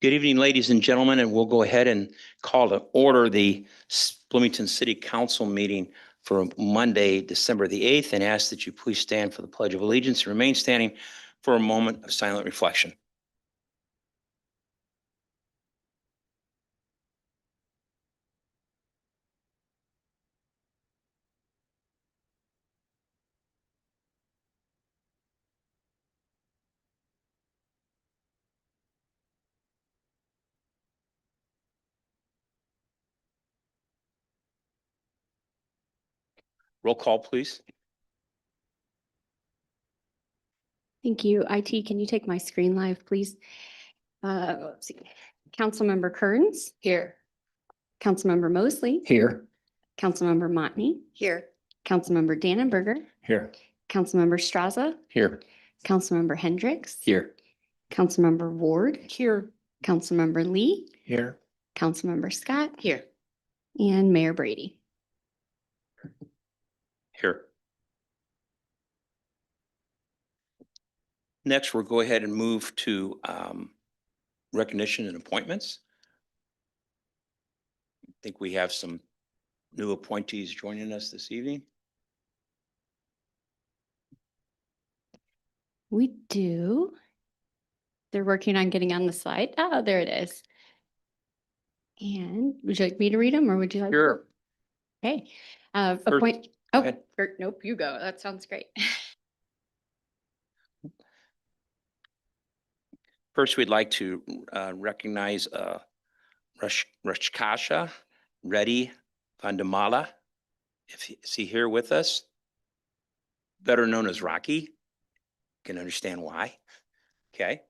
Good evening, ladies and gentlemen, and we'll go ahead and call to order the Bloomington City Council meeting for Monday, December the 8th, and ask that you please stand for the Pledge of Allegiance and remain standing for a moment of silent reflection. Roll call, please. Thank you. IT, can you take my screen live, please? Let's see. Councilmember Kearns. Here. Councilmember Mosley. Here. Councilmember Montney. Here. Councilmember Dannenberger. Here. Councilmember Straza. Here. Councilmember Hendricks. Here. Councilmember Ward. Here. Councilmember Lee. Here. Councilmember Scott. Here. And Mayor Brady. Here. Next, we'll go ahead and move to recognition and appointments. I think we have some new appointees joining us this evening. We do. They're working on getting on the slide. Oh, there it is. And would you like me to read them or would you like? Sure. Okay. Go Oh, ahead. nope, you go. That sounds great. First, we'd like to recognize Rashkasha Reddy Vandamala. Is he here with us? Better known as Rocky. Can understand why. Okay.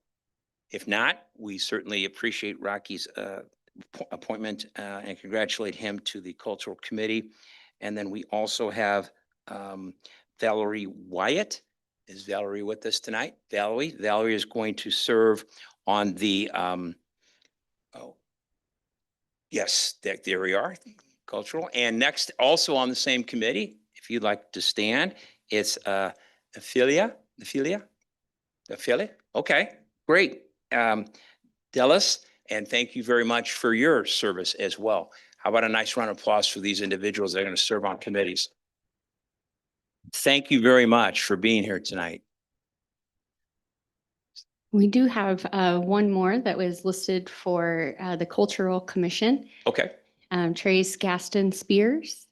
If not, we certainly appreciate Rocky's appointment and congratulate him to the Cultural Committee. And then we also have Valerie Wyatt. Is Valerie with us tonight? Valerie is going to serve on the, yes, there we are, Cultural. And next, also on the same committee, if you'd like to stand, it's Ophelia. Okay, great. Dallas, and thank you very much for your service as well. How about a nice round of applause for these individuals that are going to serve on committees? Thank you very much for being here tonight. We do have one more that was listed for the Cultural Commission. Okay. Trace Gaston Spears.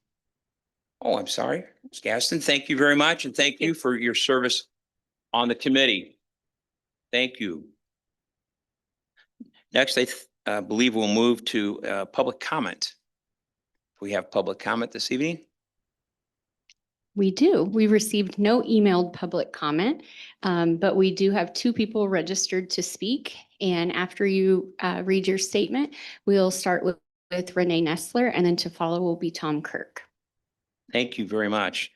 Oh, I'm sorry. Gaston, thank you very much. And thank you for your service on the committee. Thank you. Next, I believe we'll move to public comment. We have public comment this evening. We do. We received no emailed public comment, but we do have 2 people registered to speak. And after you read your statement, we'll start with Renee Nestler, and then to follow will be Tom Kirk. Thank you very much.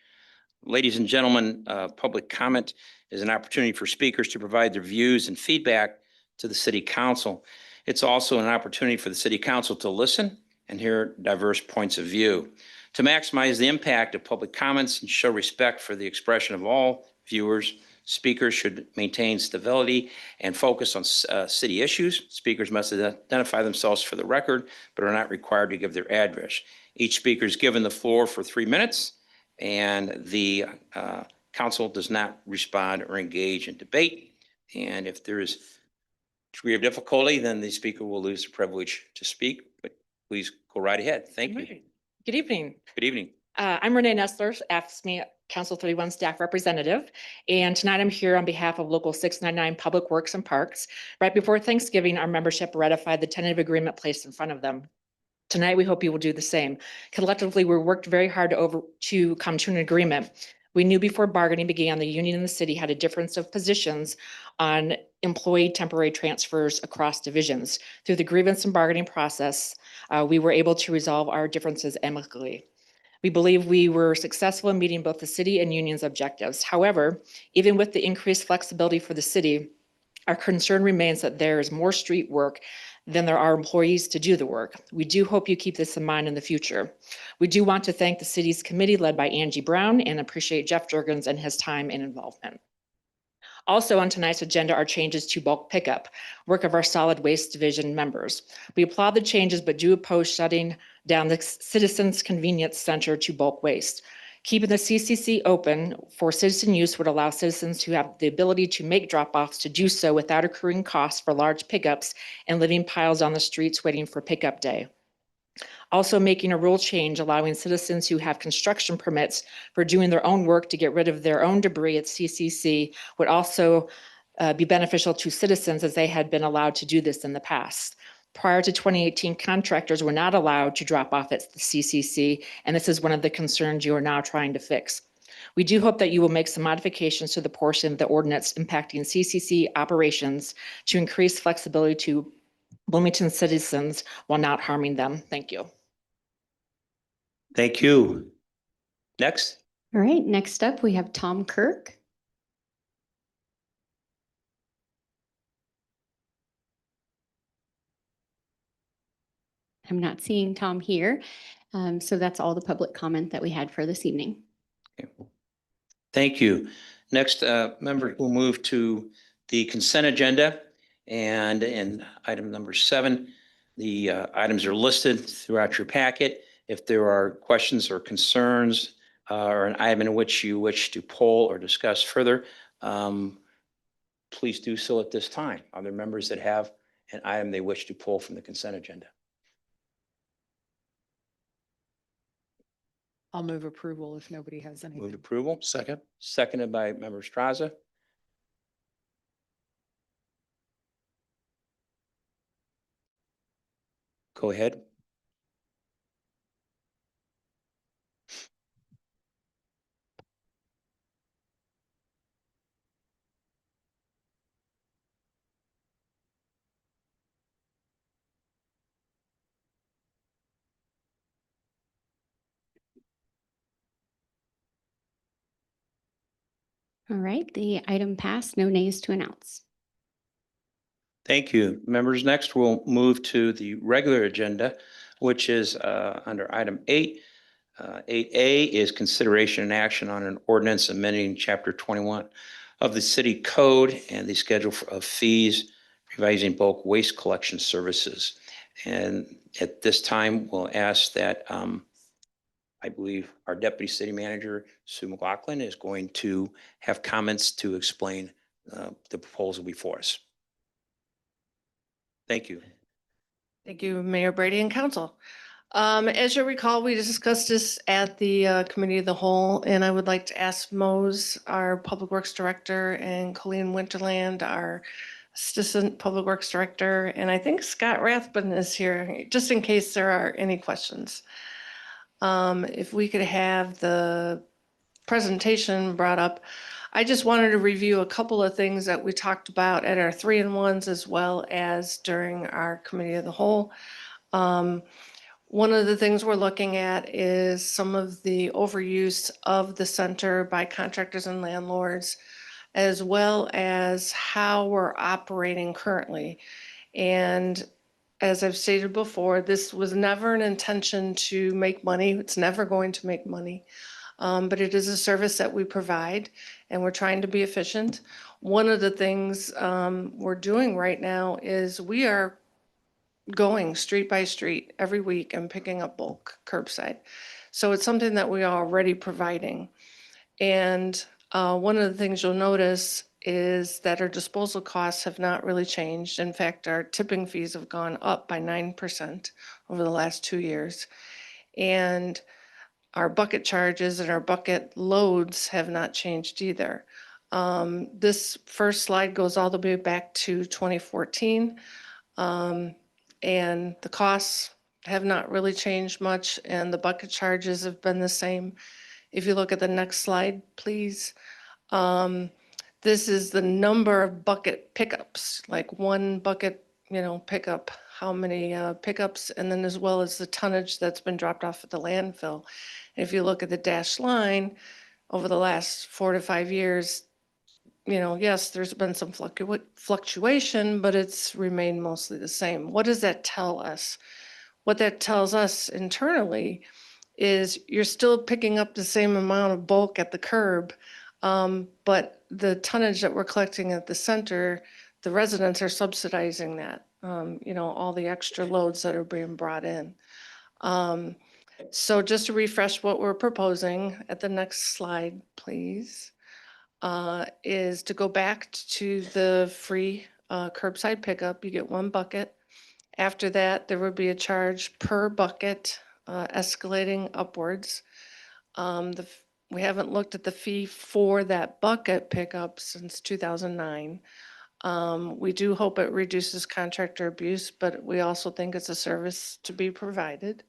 Ladies and gentlemen, public comment is an opportunity for speakers to provide their views and feedback to the City Council. It's also an opportunity for the City Council to listen and hear diverse points of view. To maximize the impact of public comments and show respect for the expression of all viewers, speakers should maintain civility and focus on city issues. Speakers must identify themselves for the record, but are not required to give their address. Each speaker is given the floor for 3 minutes, and the council does not respond or engage in debate. And if there is a degree of difficulty, then the speaker will lose the privilege to speak. But please go right ahead. Thank you. Good evening. Good evening. I'm Renee Nestler, AFSCME Council 31 staff representative. And tonight I'm here on behalf of Local 699 Public Works and Parks. Right before Thanksgiving, our membership ratified the tentative agreement placed in front of them. Tonight, we hope you will do the same. Collectively, we worked very hard to come to an agreement. We knew before bargaining began, the union and the city had a difference of positions on employee temporary transfers across divisions. Through the grievance and bargaining process, we were able to resolve our differences amicably. We believe we were successful in meeting both the city and union's objectives. However, even with the increased flexibility for the city, our concern remains that there is more street work than there are employees to do the work. We do hope you keep this in mind in the future. We do want to thank the city's committee led by Angie Brown and appreciate Jeff Jurgens and his time and involvement. Also on tonight's agenda are changes to bulk pickup, work of our solid waste division members. We applaud the changes, but do oppose shutting down the Citizens Convenience Center to bulk waste. Keeping the CCC open for citizen use would allow citizens who have the ability to make drop-offs to do so without accruing costs for large pickups and leaving piles on the streets waiting for pickup day. Also making a rule change allowing citizens who have construction permits for doing their own work to get rid of their own debris at CCC would also be beneficial to citizens as they had been allowed to do this in the past. Prior to 2018, contractors were not allowed to drop off at the CCC, and this is one of the concerns you are now trying to fix. We do hope that you will make some modifications to the portion of the ordinance impacting CCC operations to increase flexibility to Bloomington citizens while not harming them. Thank you. Thank you. Next. All right, next up, we have Tom Kirk. I'm not seeing Tom here. So that's all the public comment that we had for this evening. Okay. Thank you. Next, members will move to the consent agenda. And in item number 7, the items are listed throughout your packet. If there are questions or concerns or an item in which you wish to poll or discuss further, please do so at this time. Are there members that have an item they wish to pull from the consent agenda? I'll move approval if nobody has anything. Move approval. Second. Seconded by member Straza. Go ahead. All right, the item passed, no nays to announce. Thank you. Members, next we'll move to the regular agenda, which is under item 8. 8A is consideration and action on an ordinance amending Chapter 21 of the City Code and the schedule of fees, revising bulk waste collection services. And at this time, we'll ask that I believe our Deputy City Manager, Sue McLaughlin, is going to have comments to explain the proposal before us. Thank you. Thank you, Mayor Brady and Council. As you recall, we discussed this at the Committee of the Whole, and I would like to ask Mose, our Public Works Director, and Colleen Winterland, our Assistant Public Works Director, and I think Scott Rathbun is here, just in case there are any questions. If we could have the presentation brought up. I just wanted to review a couple of things that we talked about at our 3-in-1s as well as during our Committee of the Whole. One of the things we're looking at is some of the overuse of the center by contractors and landlords, as well as how we're operating currently. And as I've stated before, this was never an intention to make money. It's never going to make money. But it is a service that we provide and we're trying to be efficient. One of the things we're doing right now is we are going street by street every week and picking up bulk curbside. So it's something that we are already providing. And one of the things you'll notice is that our disposal costs have not really changed. In fact, our tipping fees have gone up by 9% over the last 2 years. And our bucket charges and our bucket loads have not changed either. This first slide goes all the way back to 2014. And the costs have not really changed much and the bucket charges have been the same. If you look at the next slide, please. This is the number of bucket pickups, like one bucket, pickup, how many pickups, and then as well as the tonnage that's been dropped off at the landfill. If you look at the dashed line over the last 4 to 5 years, yes, there's been some fluctuation, but it's remained mostly the same. What does that tell us? What that tells us internally is you're still picking up the same amount of bulk at the curb, but the tonnage that we're collecting at the center, the residents are subsidizing that, all the extra loads that are being brought in. So just to refresh what we're proposing at the next slide, please, is to go back to the free curbside pickup. You get one bucket. After that, there would be a charge per bucket, escalating upwards. We haven't looked at the fee for that bucket pickup since 2009. We do hope it reduces contractor abuse, but we also think it's a service to be provided.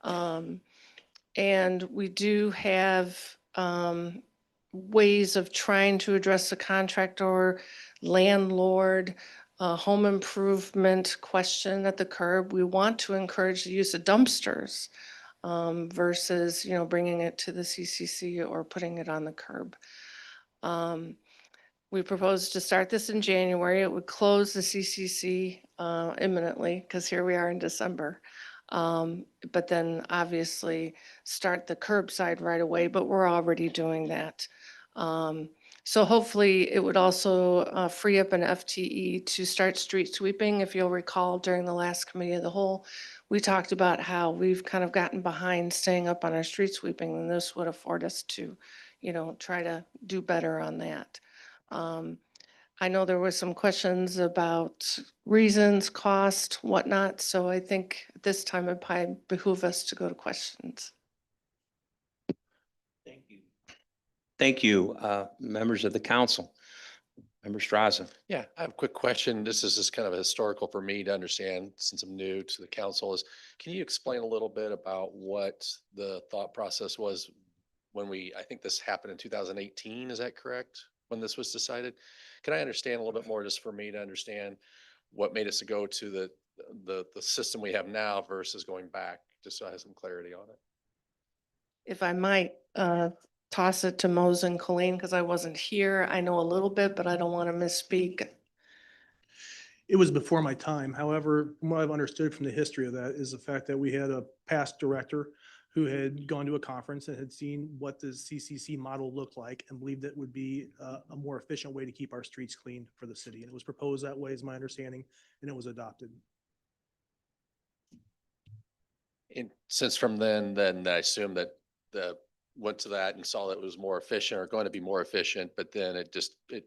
And we do have ways of trying to address the contractor, landlord, home improvement question at the curb. We want to encourage the use of dumpsters versus, bringing it to the CCC or putting it on the curb. We propose to start this in January. It would close the CCC imminently because here we are in December. But then obviously start the curbside right away, but we're already doing that. So hopefully it would also free up an FTE to start street sweeping. If you'll recall, during the last committee of the whole, we talked about how we've kind of gotten behind staying up on our street sweeping, and this would afford us to, try to do better on that. I know there were some questions about reasons, cost, whatnot, so I think at this time it probably behoove us to go to questions. Thank you. Thank you, members of the council. Member Straza. Yeah, I have a quick question. This is just kind of historical for me to understand since I'm new to the council is, can you explain a little bit about what the thought process was when I think this happened in 2018, is that correct? When this was decided? Can I understand a little bit more just for me to understand what made us go to the system we have now versus going back, just so I have some clarity on it? If I might toss it to Mose and Colleen, because I wasn't here. I know a little bit, but I don't want to misspeak. It was before my time. However, from what I've understood from the history of that is the fact that we had a past director who had gone to a conference and had seen what the CCC model looked like and believed it would be a more efficient way to keep our streets clean for the city. And it was proposed that way, is my understanding, and it was adopted. And since from then I assume that went to that and saw that it was more efficient or going to be more efficient, but then it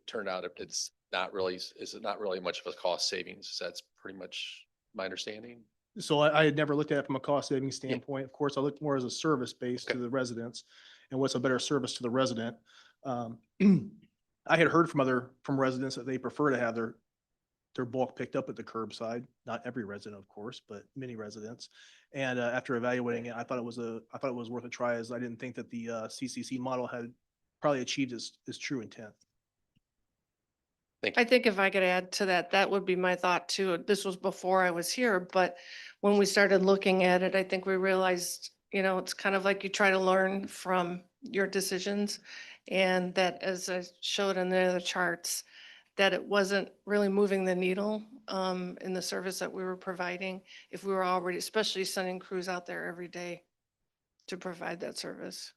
turned out it's not really, is it not really much of a cost savings? That's pretty much my understanding. So I had never looked at it from a cost saving standpoint. Of course, I looked more as a service base to the residents and what's a better service to the resident. I had heard from residents that they prefer to have their bulk picked up at the curbside. Not every resident, of course, but many residents. And after evaluating it, I thought it was worth a try, as I didn't think that the CCC model had probably achieved its true intent. Thank you. I think if I could add to that, that would be my thought too. This was before I was here, but when we started looking at it, I think we realized, it's kind of like you try to learn from your decisions. And that, as I showed in the other charts, that it wasn't really moving the needle in the service that we were providing if we were already, especially sending crews out there every day to provide that service.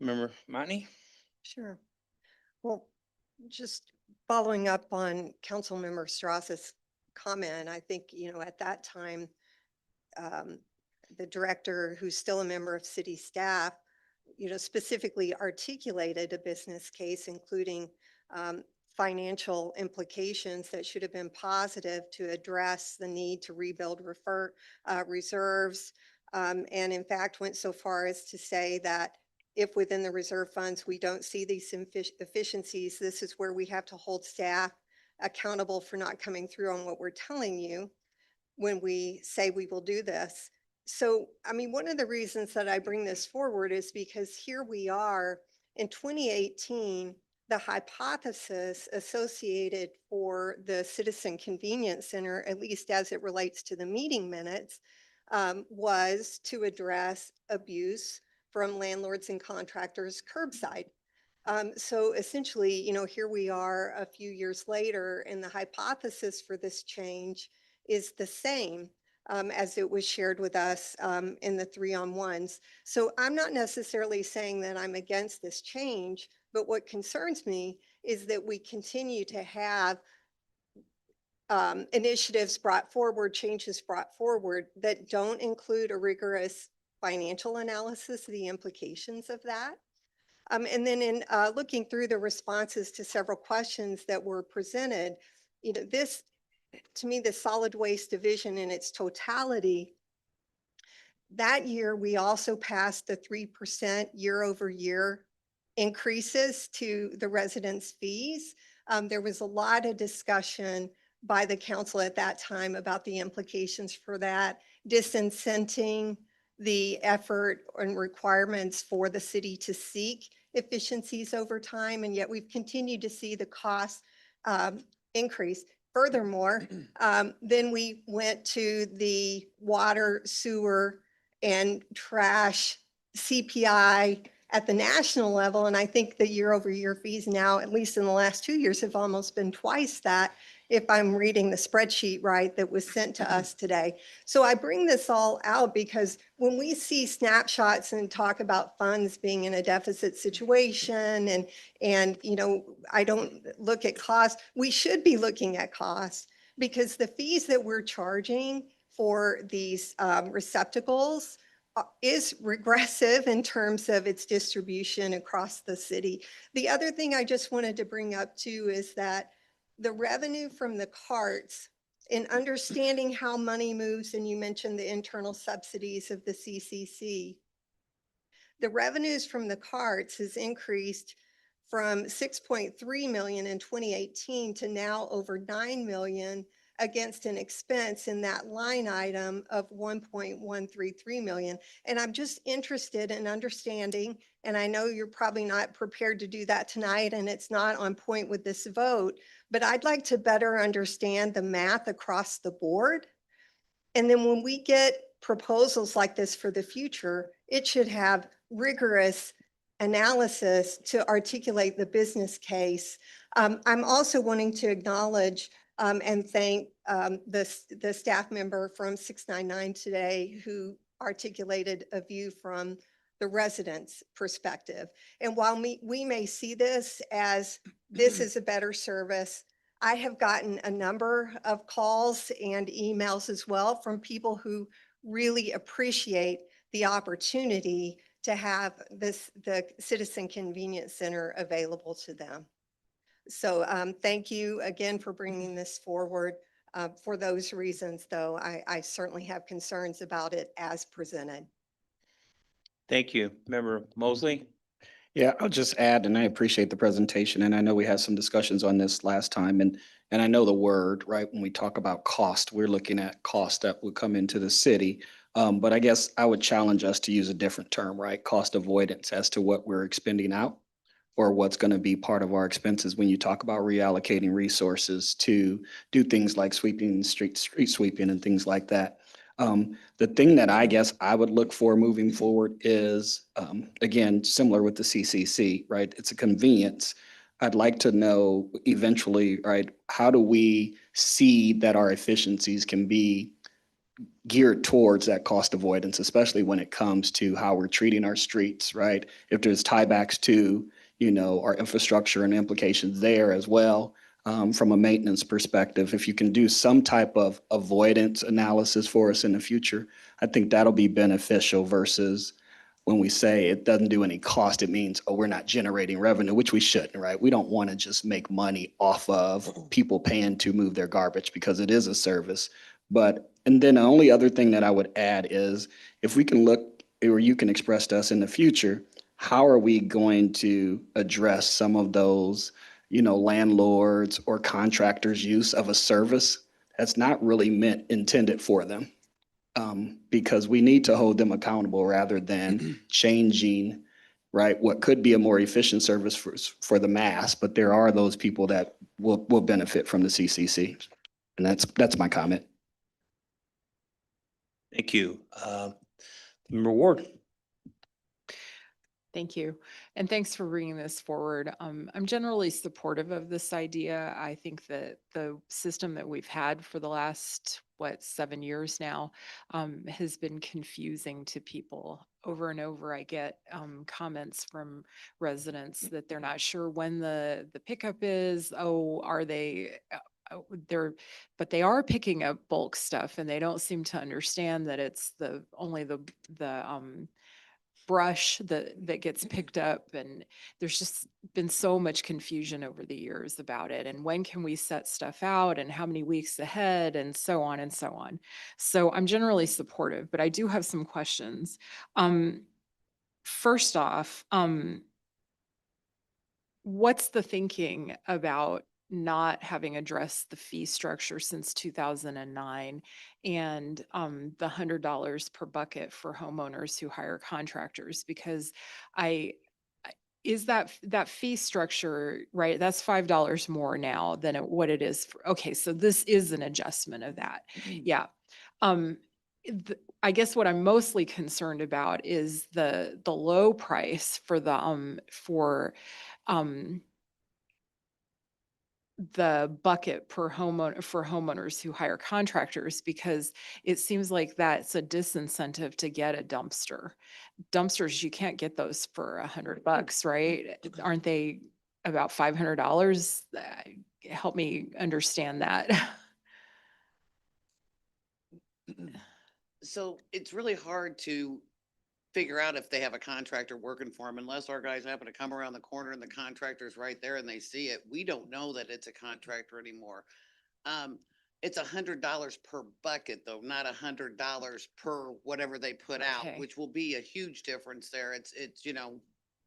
Member Motney? Sure. Well, just following up on Councilmember Strasse's comment, I think, at that time, the director, who's still a member of city staff, specifically articulated a business case, including financial implications that should have been positive to address the need to rebuild reserves, and in fact went so far as to say that if within the reserve funds we don't see these efficiencies, this is where we have to hold staff accountable for not coming through on what we're telling you when we say we will do this. So, one of the reasons that I bring this forward is because here we are in 2018, the hypothesis associated for the Citizen Convenience Center, at least as it relates to the meeting minutes, was to address abuse from landlords and contractors curbside. So essentially, here we are a few years later, and the hypothesis for this change is the same. as it was shared with us in the 3-on-1s. So I'm not necessarily saying that I'm against this change, but what concerns me is that we continue to have initiatives brought forward, changes brought forward that don't include a rigorous financial analysis of the implications of that. And then in looking through the responses to several questions that were presented, this, to me, the solid waste division in its totality, that year we also passed the 3% year over year increases to the residents' fees. There was a lot of discussion by the council at that time about the implications for that, disincenting the effort and requirements for the city to seek efficiencies over time, and yet we've continued to see the cost increase. Furthermore, then we went to the water, sewer, and trash CPI at the national level, and I think the year over year fees now, at least in the last 2 years, have almost been twice that, if I'm reading the spreadsheet right that was sent to us today. So I bring this all out because when we see snapshots and talk about funds being in a deficit situation and I don't look at cost, we should be looking at cost, because the fees that we're charging for these receptacles is regressive in terms of its distribution across the city. The other thing I just wanted to bring up too is that the revenue from the carts, in understanding how money moves, and you mentioned the internal subsidies of the CCC, the revenues from the carts has increased from 6.3 million in 2018 to now over 9 million against an expense in that line item of 1.133 million. And I'm just interested in understanding, and I know you're probably not prepared to do that tonight and it's not on point with this vote, but I'd like to better understand the math across the board. And then when we get proposals like this for the future, it should have rigorous analysis to articulate the business case. I'm also wanting to acknowledge and thank the staff member from 699 today who articulated a view from the residents' perspective. And while we may see this as this is a better service, I have gotten a number of calls and emails as well from people who really appreciate the opportunity to have the Citizen Convenience Center available to them. So thank you again for bringing this forward. For those reasons, though, I certainly have concerns about it as presented. Thank you. Member Mosley? Yeah, I'll just add, and I appreciate the presentation, and I know we had some discussions on this last time, and I know the word, right, when we talk about cost, we're looking at cost that would come into the city. But I guess I would challenge us to use a different term, right? Cost avoidance as to what we're expending out or what's going to be part of our expenses when you talk about reallocating resources to do things like sweeping, street sweeping and things like that. The thing that I guess I would look for moving forward is, again, similar with the CCC, right? It's a convenience. I'd like to know eventually, right, how do we see that our efficiencies can be geared towards that cost avoidance, especially when it comes to how we're treating our streets, right? If there's tiebacks to, our infrastructure and implications there as well. From a maintenance perspective, if you can do some type of avoidance analysis for us in the future, I think that'll be beneficial versus when we say it doesn't do any cost, it means, oh, we're not generating revenue, which we shouldn't, right? We don't want to just make money off of people paying to move their garbage because it is a service. And then the only other thing that I would add is if we can look, or you can express to us in the future, how are we going to address some of those landlords or contractors' use of a service that's not really intended for them. Because we need to hold them accountable rather than changing, right, what could be a more efficient service for the mass, but there are those people that will benefit from the CCC. And that's my comment. Thank you. Member Ward? Thank you. And thanks for bringing this forward. I'm generally supportive of this idea. I think that the system that we've had for the last, 7 years now, has been confusing to people. Over and over, I get comments from residents that they're not sure when the pickup is. Oh, are they? But they are picking up bulk stuff, and they don't seem to understand that it's only the brush that gets picked up, and there's just been so much confusion over the years about it, and when can we set stuff out and how many weeks ahead and so on and so on. So I'm generally supportive, but I do have some questions. First off, what's the thinking about not having addressed the fee structure since 2009 and the $100 per bucket for homeowners who hire contractors? Because is that fee structure, right? That's $5 more now than what it is. Okay, so this is an adjustment of that. Yeah. I guess what I'm mostly concerned about is the low price for the bucket per homeowner for homeowners who hire contractors, because it seems like that's a disincentive to get a dumpster. Dumpsters, you can't get those for $100, right? Aren't they about $500? Help me understand that. So it's really hard to figure out if they have a contractor working for them unless our guys happen to come around the corner and the contractor's right there and they see it. We don't know that it's a contractor anymore. It's $100 per bucket though, not $100 per whatever they put out, Okay. which will be a huge difference there. It's,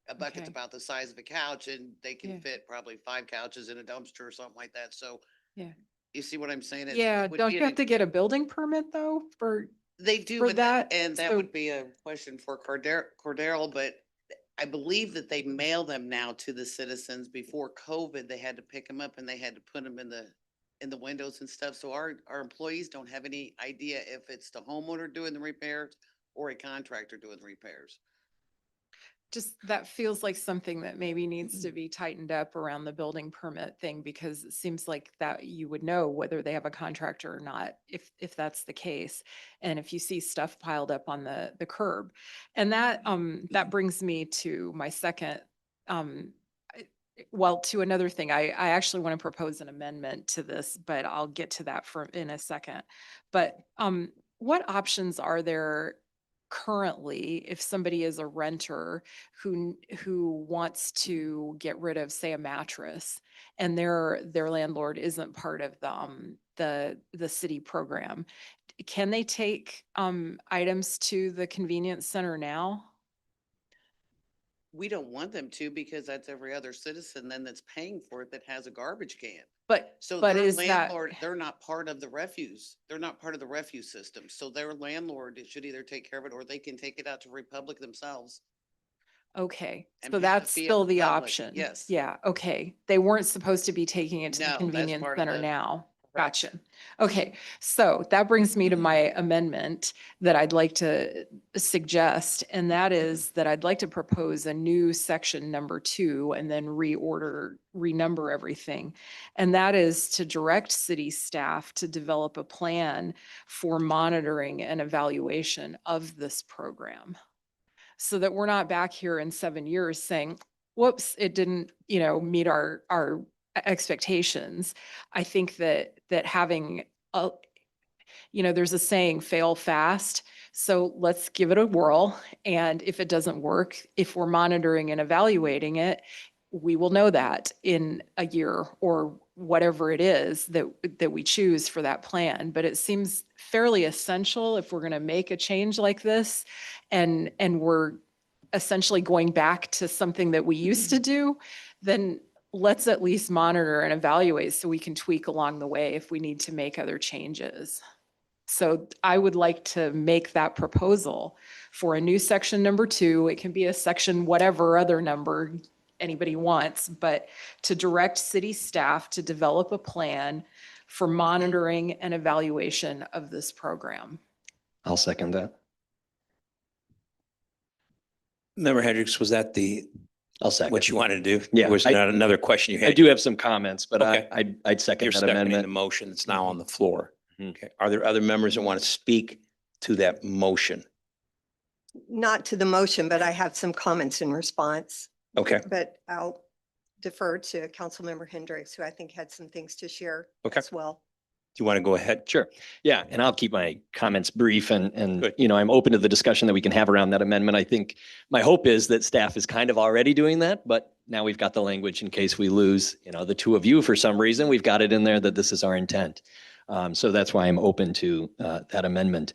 a bucket's Okay. about the size of a couch and they can Yeah. fit probably 5 couches in a dumpster or something like that. So Yeah. you see what I'm saying? Yeah, It would don't be you an have to get a building permit though They do, for but that? and that So- would be a question for Cordero, but I believe that they mail them now to the citizens. Before COVID, they had to pick them up and they had to put them in the windows and stuff. So our employees don't have any idea if it's the homeowner doing the repairs or a contractor doing the repairs. Just that feels like something that maybe needs to be tightened up around the building permit thing, because it seems like that you would know whether they have a contractor or not, if that's the case. And if you see stuff piled up on the curb. And that brings me to my second, to another thing. I actually want to propose an amendment to this, but I'll get to that in a second. But what options are there currently if somebody is a renter who wants to get rid of, say, a mattress, and their landlord isn't part of the city program? Can they take items to the convenience center now? We don't want them to because that's every other citizen then that's paying for it that has a garbage can. But So but their is that landlord, they're not part of the refuse. They're not part of the refuse system. So their landlord should either take care of it or they can take it out to Republic themselves. okay? And So pay the that's fee at still the Republic, option. yes. Yeah, okay. They weren't supposed to be taking it to the No, that's convenience part of center the- now. Correct. Gotcha. Okay, so that brings me to my amendment that I'd like to suggest, and that is that I'd like to propose a new section number 2 and then renumber everything. And that is to direct city staff to develop a plan for monitoring and evaluation of this program, so that we're not back here in 7 years saying, whoops, it didn't, meet our expectations. I think that having there's a saying, fail fast. So let's give it a whirl. And if it doesn't work, if we're monitoring and evaluating it, we will know that in a year or whatever it is that we choose for that plan. But it seems fairly essential if we're going to make a change like this, and we're essentially going back to something that we used to do, then let's at least monitor and evaluate so we can tweak along the way if we need to make other changes. So I would like to make that proposal for a new section number 2. It can be a section whatever other number anybody wants, but to direct city staff to develop a plan for monitoring and evaluation of this program. I'll second that. Member Hendricks, was that I'll second. what you wanted to do? Yeah, Was I- not another question you had? I do have some comments, but Okay. I'd second You're that seconding the amendment. motion that's now on the floor. Mhm. Okay. Are there other members that want to speak to that motion? Not to the motion, but I have some comments in response. Okay. But I'll defer to Councilmember Hendricks, who I think had some things to share Okay. as well. Do you want to go ahead? Sure. Yeah, and I'll keep my comments brief and, Good. you know, I'm open to the discussion that we can have around that amendment. I think my hope is that staff is kind of already doing that, but now we've got the language in case we lose, you know, the two of you for some reason. We've got it in there that this is our intent. So that's why I'm open to that amendment.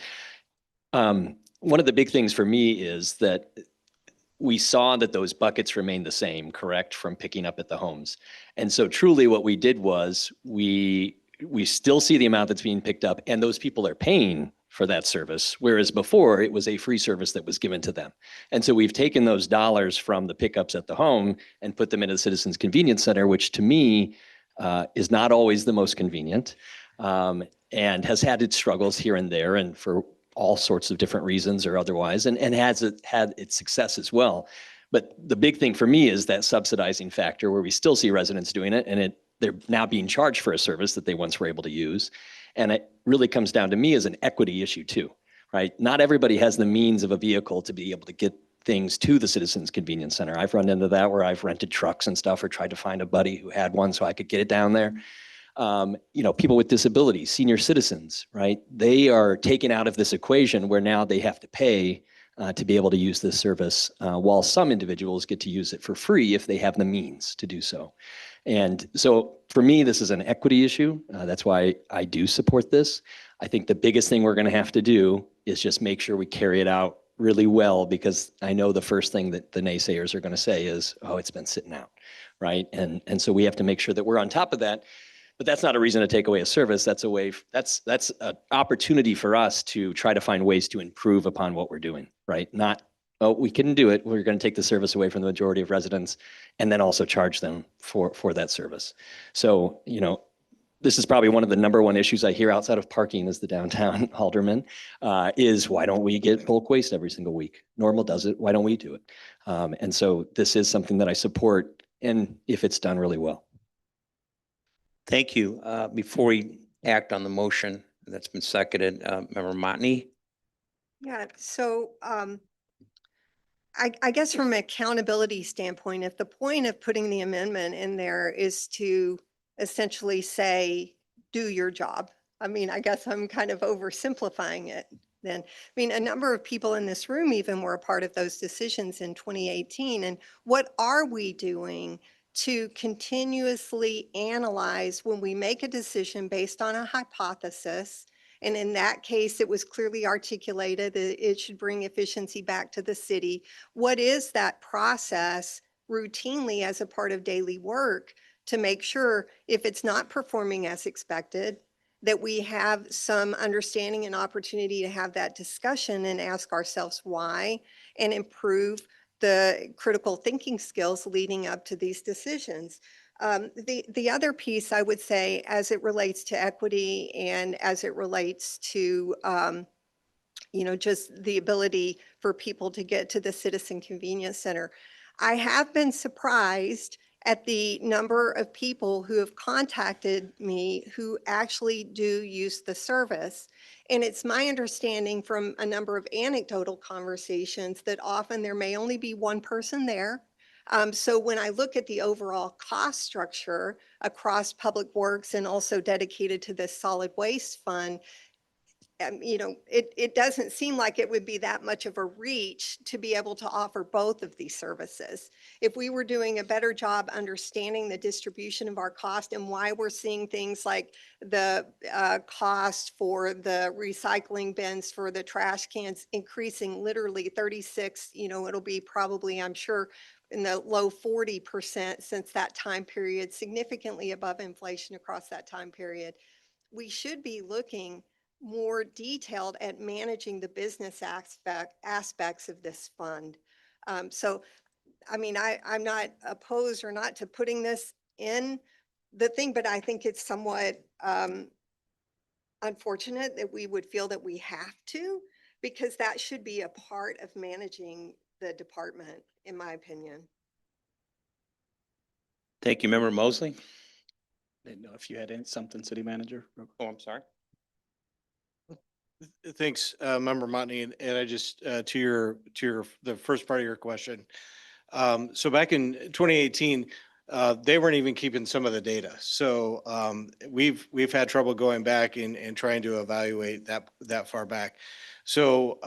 One of the big things for me is that we saw that those buckets remained the same, correct, from picking up at the homes. And so truly what we did was we still see the amount that's being picked up and those people are paying for that service, whereas before it was a free service that was given to them. And so we've taken those dollars from the pickups at the home and put them into the Citizens Convenience Center, which to me is not always the most convenient and has had its struggles here and there and for all sorts of different reasons or otherwise, and has had its success as well. But the big thing for me is that subsidizing factor where we still see residents doing it and they're now being charged for a service that they once were able to use. And it really comes down to me as an equity issue too, right? Not everybody has the means of a vehicle to be able to get things to the Citizens Convenience Center. I've run into that where I've rented trucks and stuff or tried to find a buddy who had one so I could get it down there. You know, people with disabilities, senior citizens, right? They are taken out of this equation where now they have to pay to be able to use this service, while some individuals get to use it for free if they have the means to do so. And so for me, this is an equity issue. That's why I do support this. I think the biggest thing we're going to have to do is just make sure we carry it out really well, because I know the first thing that the naysayers are going to say is, oh, it's been sitting out, right? And so we have to make sure that we're on top of that. But that's not a reason to take away a service. That's a way, that's an opportunity for us to try to find ways to improve upon what we're doing, right? Not, oh, we couldn't do it. We're going to take the service away from the majority of residents and then also charge them for that service. So, you know, this is probably one of the number one issues I hear outside of parking as the downtown alderman, is why don't we get bulk waste every single week? Normal does it. Why don't we do it? And so this is something that I support, and if it's done really well. Thank you. Before we act on the motion that's been seconded, Member Motney? Yeah, so I guess from an accountability standpoint, if the point of putting the amendment in there is to essentially say, do your job. I mean, I guess I'm kind of oversimplifying it then. I mean, a number of people in this room even were a part of those decisions in 2018. And what are we doing to continuously analyze when we make a decision based on a hypothesis? And in that case, it was clearly articulated that it should bring efficiency back to the city. What is that process routinely as a part of daily work to make sure if it's not performing as expected, that we have some understanding and opportunity to have that discussion and ask ourselves why and improve the critical thinking skills leading up to these decisions. The other piece I would say as it relates to equity and as it relates to you know, just the ability for people to get to the Citizen Convenience Center. I have been surprised at the number of people who have contacted me who actually do use the service. And it's my understanding from a number of anecdotal conversations that often there may only be one person there. So when I look at the overall cost structure across Public Works and also dedicated to this solid waste fund, you know, it doesn't seem like it would be that much of a reach to be able to offer both of these services. If we were doing a better job understanding the distribution of our cost and why we're seeing things like the cost for the recycling bins for the trash cans increasing literally 36, you know, it'll be probably, I'm sure, in the low 40% since that time period, significantly above inflation across that time period. We should be looking more detailed at managing the business aspects of this fund. So, I mean, I'm not opposed or not to putting this in the thing, but I think it's somewhat unfortunate that we would feel that we have to, because that should be a part of managing the department, in my opinion. Thank you, Member Mosley. Didn't know if you had something, City Manager. Oh, I'm sorry. Thanks, Member Motney, and I just, the first part of your question. So back in 2018, they weren't even keeping some of the data. So, we've had trouble going back and trying to evaluate that far back. So,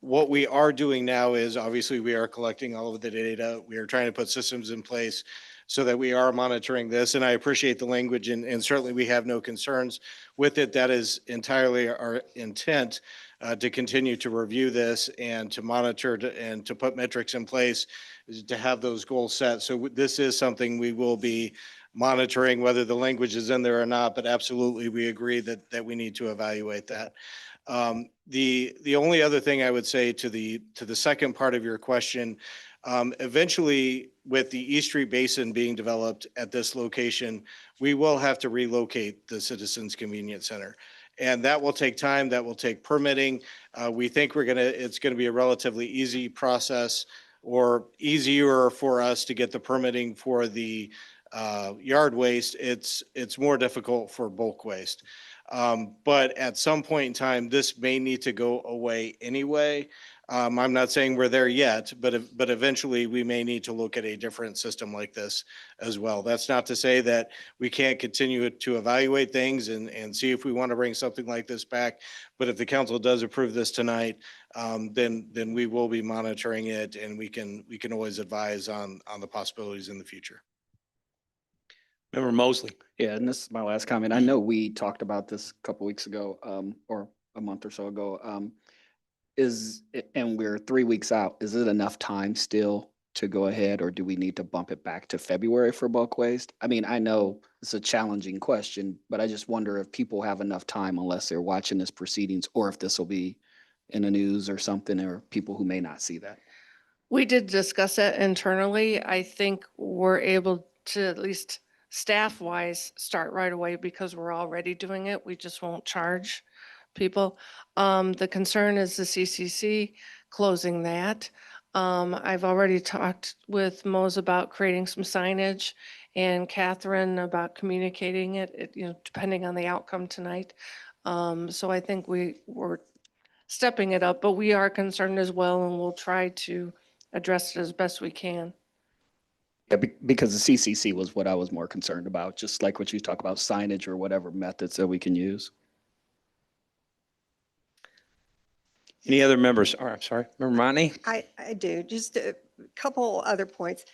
what we are doing now is obviously we are collecting all of the data. We are trying to put systems in place so that we are monitoring this. And I appreciate the language and certainly we have no concerns with it. That is entirely our intent, to continue to review this and to monitor and to put metrics in place, is to have those goals set. So this is something we will be monitoring, whether the language is in there or not, but absolutely we agree that we need to evaluate that. The only other thing I would say to the second part of your question, eventually with the East Street Basin being developed at this location, we will have to relocate the Citizens Convenience Center. And that will take time, that will take permitting. We think it's gonna be a relatively easy process, or easier for us to get the permitting for the yard waste. It's more difficult for bulk waste. But at some point in time, this may need to go away anyway. I'm not saying we're there yet, but eventually we may need to look at a different system like this as well. That's not to say that we can't continue to evaluate things and see if we want to bring something like this back. But if the council does approve this tonight, then we will be monitoring it, and we can always advise on the possibilities in the future. Member Mosley. Yeah, and this is my last comment. I know we talked about this a couple weeks ago, or a month or so ago. And we're 3 weeks out. Is it enough time still to go ahead, or do we need to bump it back to February for bulk waste? I mean, I know it's a challenging question, but I just wonder if people have enough time unless they're watching this proceedings, or if this will be in the news or something, or people who may not see that. We did discuss that internally. I think we're able to, at least staff-wise, start right away because we're already doing it. We just won't charge people. The concern is the CCC closing that. I've already talked with Mose about creating some signage and Catherine about communicating it, depending on the outcome tonight. So I think we're stepping it up, but we are concerned as well, and we'll try to address it as best we can. Yeah, because the CCC was what I was more concerned about, just like what you talk about, signage or whatever methods that we can use. Any other members? Oh, I'm sorry, Member Motney? I do, just a couple other points.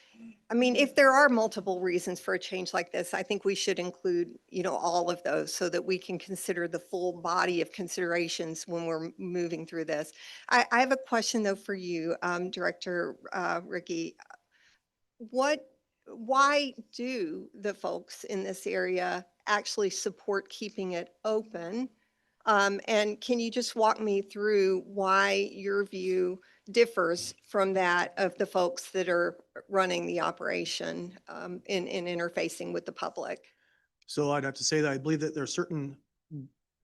I mean, if there are multiple reasons for a change like this, I think we should include, all of those so that we can consider the full body of considerations when we're moving through this. I have a question though for you, Director Ricky. Why do the folks in this area actually support keeping it open? And can you just walk me through why your view differs from that of the folks that are running the operation in interfacing with the public? So I'd have to say that I believe that there are certain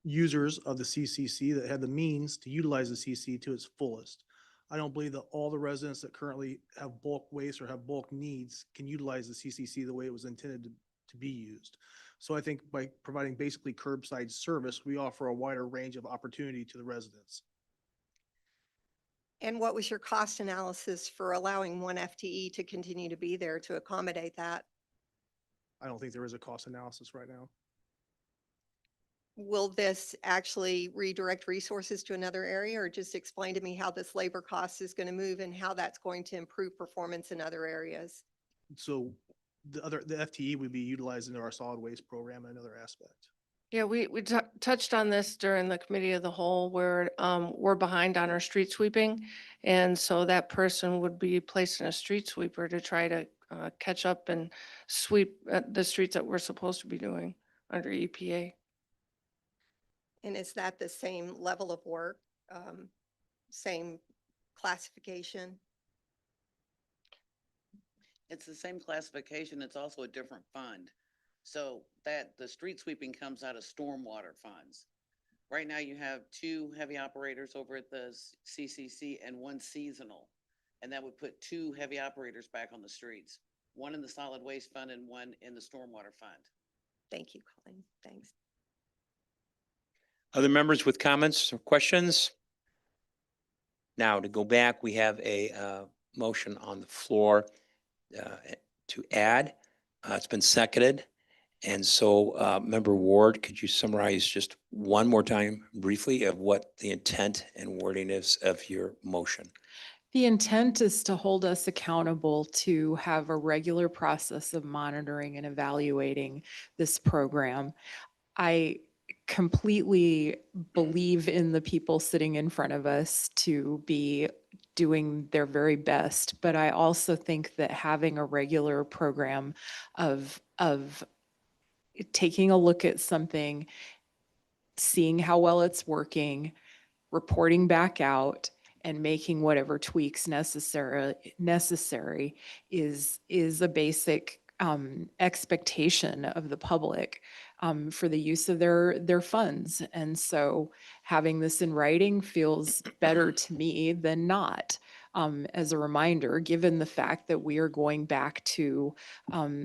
users of the CCC that have the means to utilize the CC to its fullest. I don't believe that all the residents that currently have bulk waste or have bulk needs can utilize the CCC the way it was intended to be used. So I think by providing basically curbside service, we offer a wider range of opportunity to the residents. And what was your cost analysis for allowing one FTE to continue to be there to accommodate that? I don't think there is a cost analysis right now. Will this actually redirect resources to another area, or just explain to me how this labor cost is going to move and how that's going to improve performance in other areas? So the FTE would be utilized in our solid waste program in another aspect. Yeah, we touched on this during the committee of the whole, where we're behind on our street sweeping. And so that person would be placed in a street sweeper to try to catch up and sweep the streets that we're supposed to be doing under EPA. And is that the same level of work, same classification? It's the same classification. It's also a different fund. So that the street sweeping comes out of stormwater funds. Right now you have 2 heavy operators over at the CCC and 1 seasonal. And that would put 2 heavy operators back on the streets, one in the solid waste fund and one in the stormwater fund. Thank you, Colleen. Thanks. Other members with comments or questions? Now, to go back, we have a motion on the floor to add. It's been seconded. And so, Member Ward, could you summarize just one more time briefly of what the intent and wording is of your motion? The intent is to hold us accountable to have a regular process of monitoring and evaluating this program. I completely believe in the people sitting in front of us to be doing their very best, but I also think that having a regular program of taking a look at something, seeing how well it's working, reporting back out, and making whatever tweaks necessary is a basic expectation of the public for the use of their funds. And so having this in writing feels better to me than not. As a reminder, given the fact that we are going back to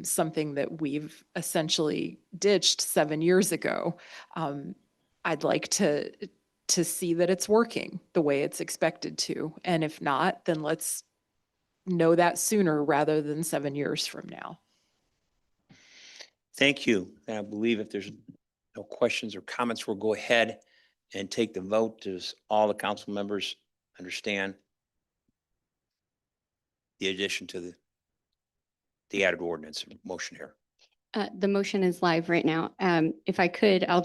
something that we've essentially ditched 7 years ago, I'd like to see that it's working the way it's expected to. And if not, then let's know that sooner rather than 7 years from now. Thank you. And I believe if there's no questions or comments, we'll go ahead and take the vote. Does all the council members understand the addition to the added ordinance motion here? The motion is live right now. If I could, I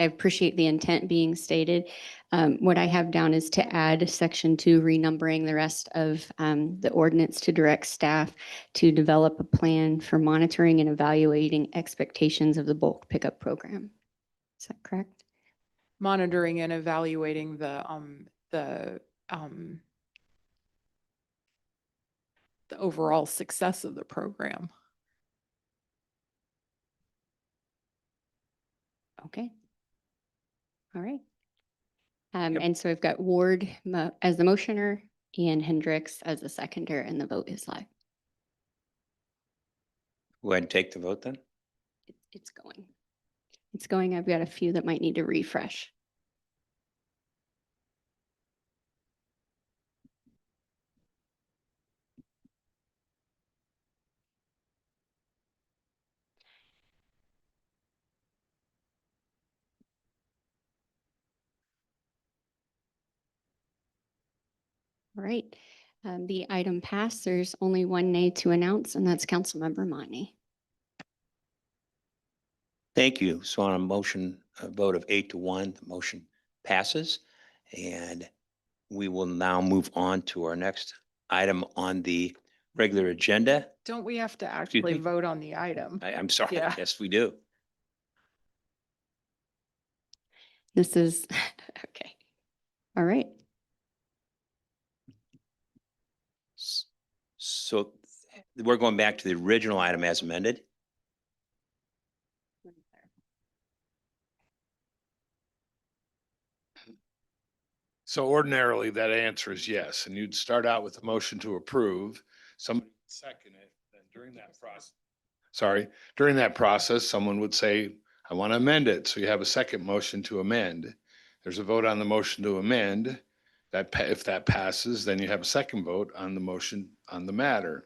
appreciate the intent being stated. What I have down is to add section 2, renumbering the rest of the ordinance to direct staff to develop a plan for monitoring and evaluating expectations of the bulk pickup program. Is that correct? Monitoring and evaluating the overall success of the program. Okay. All right. Yep. And so I've got Ward as the motioner and Hendricks as the seconder, and the vote is live. Go ahead and take the vote then. It's going. It's going. I've got a few that might need to refresh. All right. The item passed. There's only one nay to announce, and that's Councilmember Monty. Thank you. So on a vote of 8-1, the motion passes. And we will now move on to our next item on the regular agenda. Don't we have to actually me? vote on the item? I'm sorry. Yeah. Yes, we do. This is, okay. All right. So we're going back to the original item as amended. So ordinarily, that answer is yes, and you'd start out with a motion to approve, somebody would second it, then during that process, someone would say, I want to amend it, so you have a second motion to amend. There's a vote on the motion to amend, if that passes, then you have a second vote on the motion on the matter.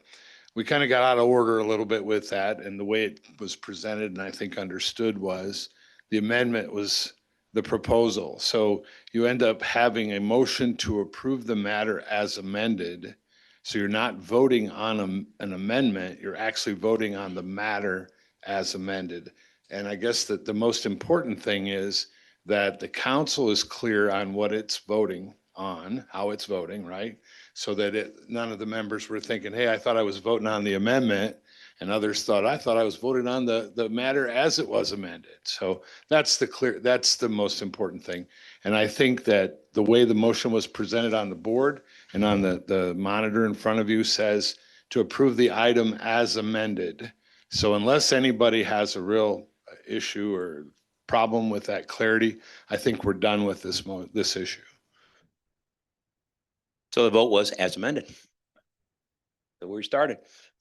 We kind of got out of order a little bit with that, and the way it was presented and I think understood was the amendment was the proposal. So you end up having a motion to approve the matter as amended. So you're not voting on an amendment, you're actually voting on the matter as amended. And I guess that the most important thing is that the council is clear on what it's voting on, how it's voting, right? So that none of the members were thinking, hey, I thought I was voting on the amendment, and others thought, I thought I was voting on the matter as it was amended. So that's the most important thing. And I think that the way the motion was presented on the board and on the monitor in front of you says to approve the item as amended. So unless anybody has a real issue or problem with that clarity, I think we're done with this issue. So the vote was as amended. So we started.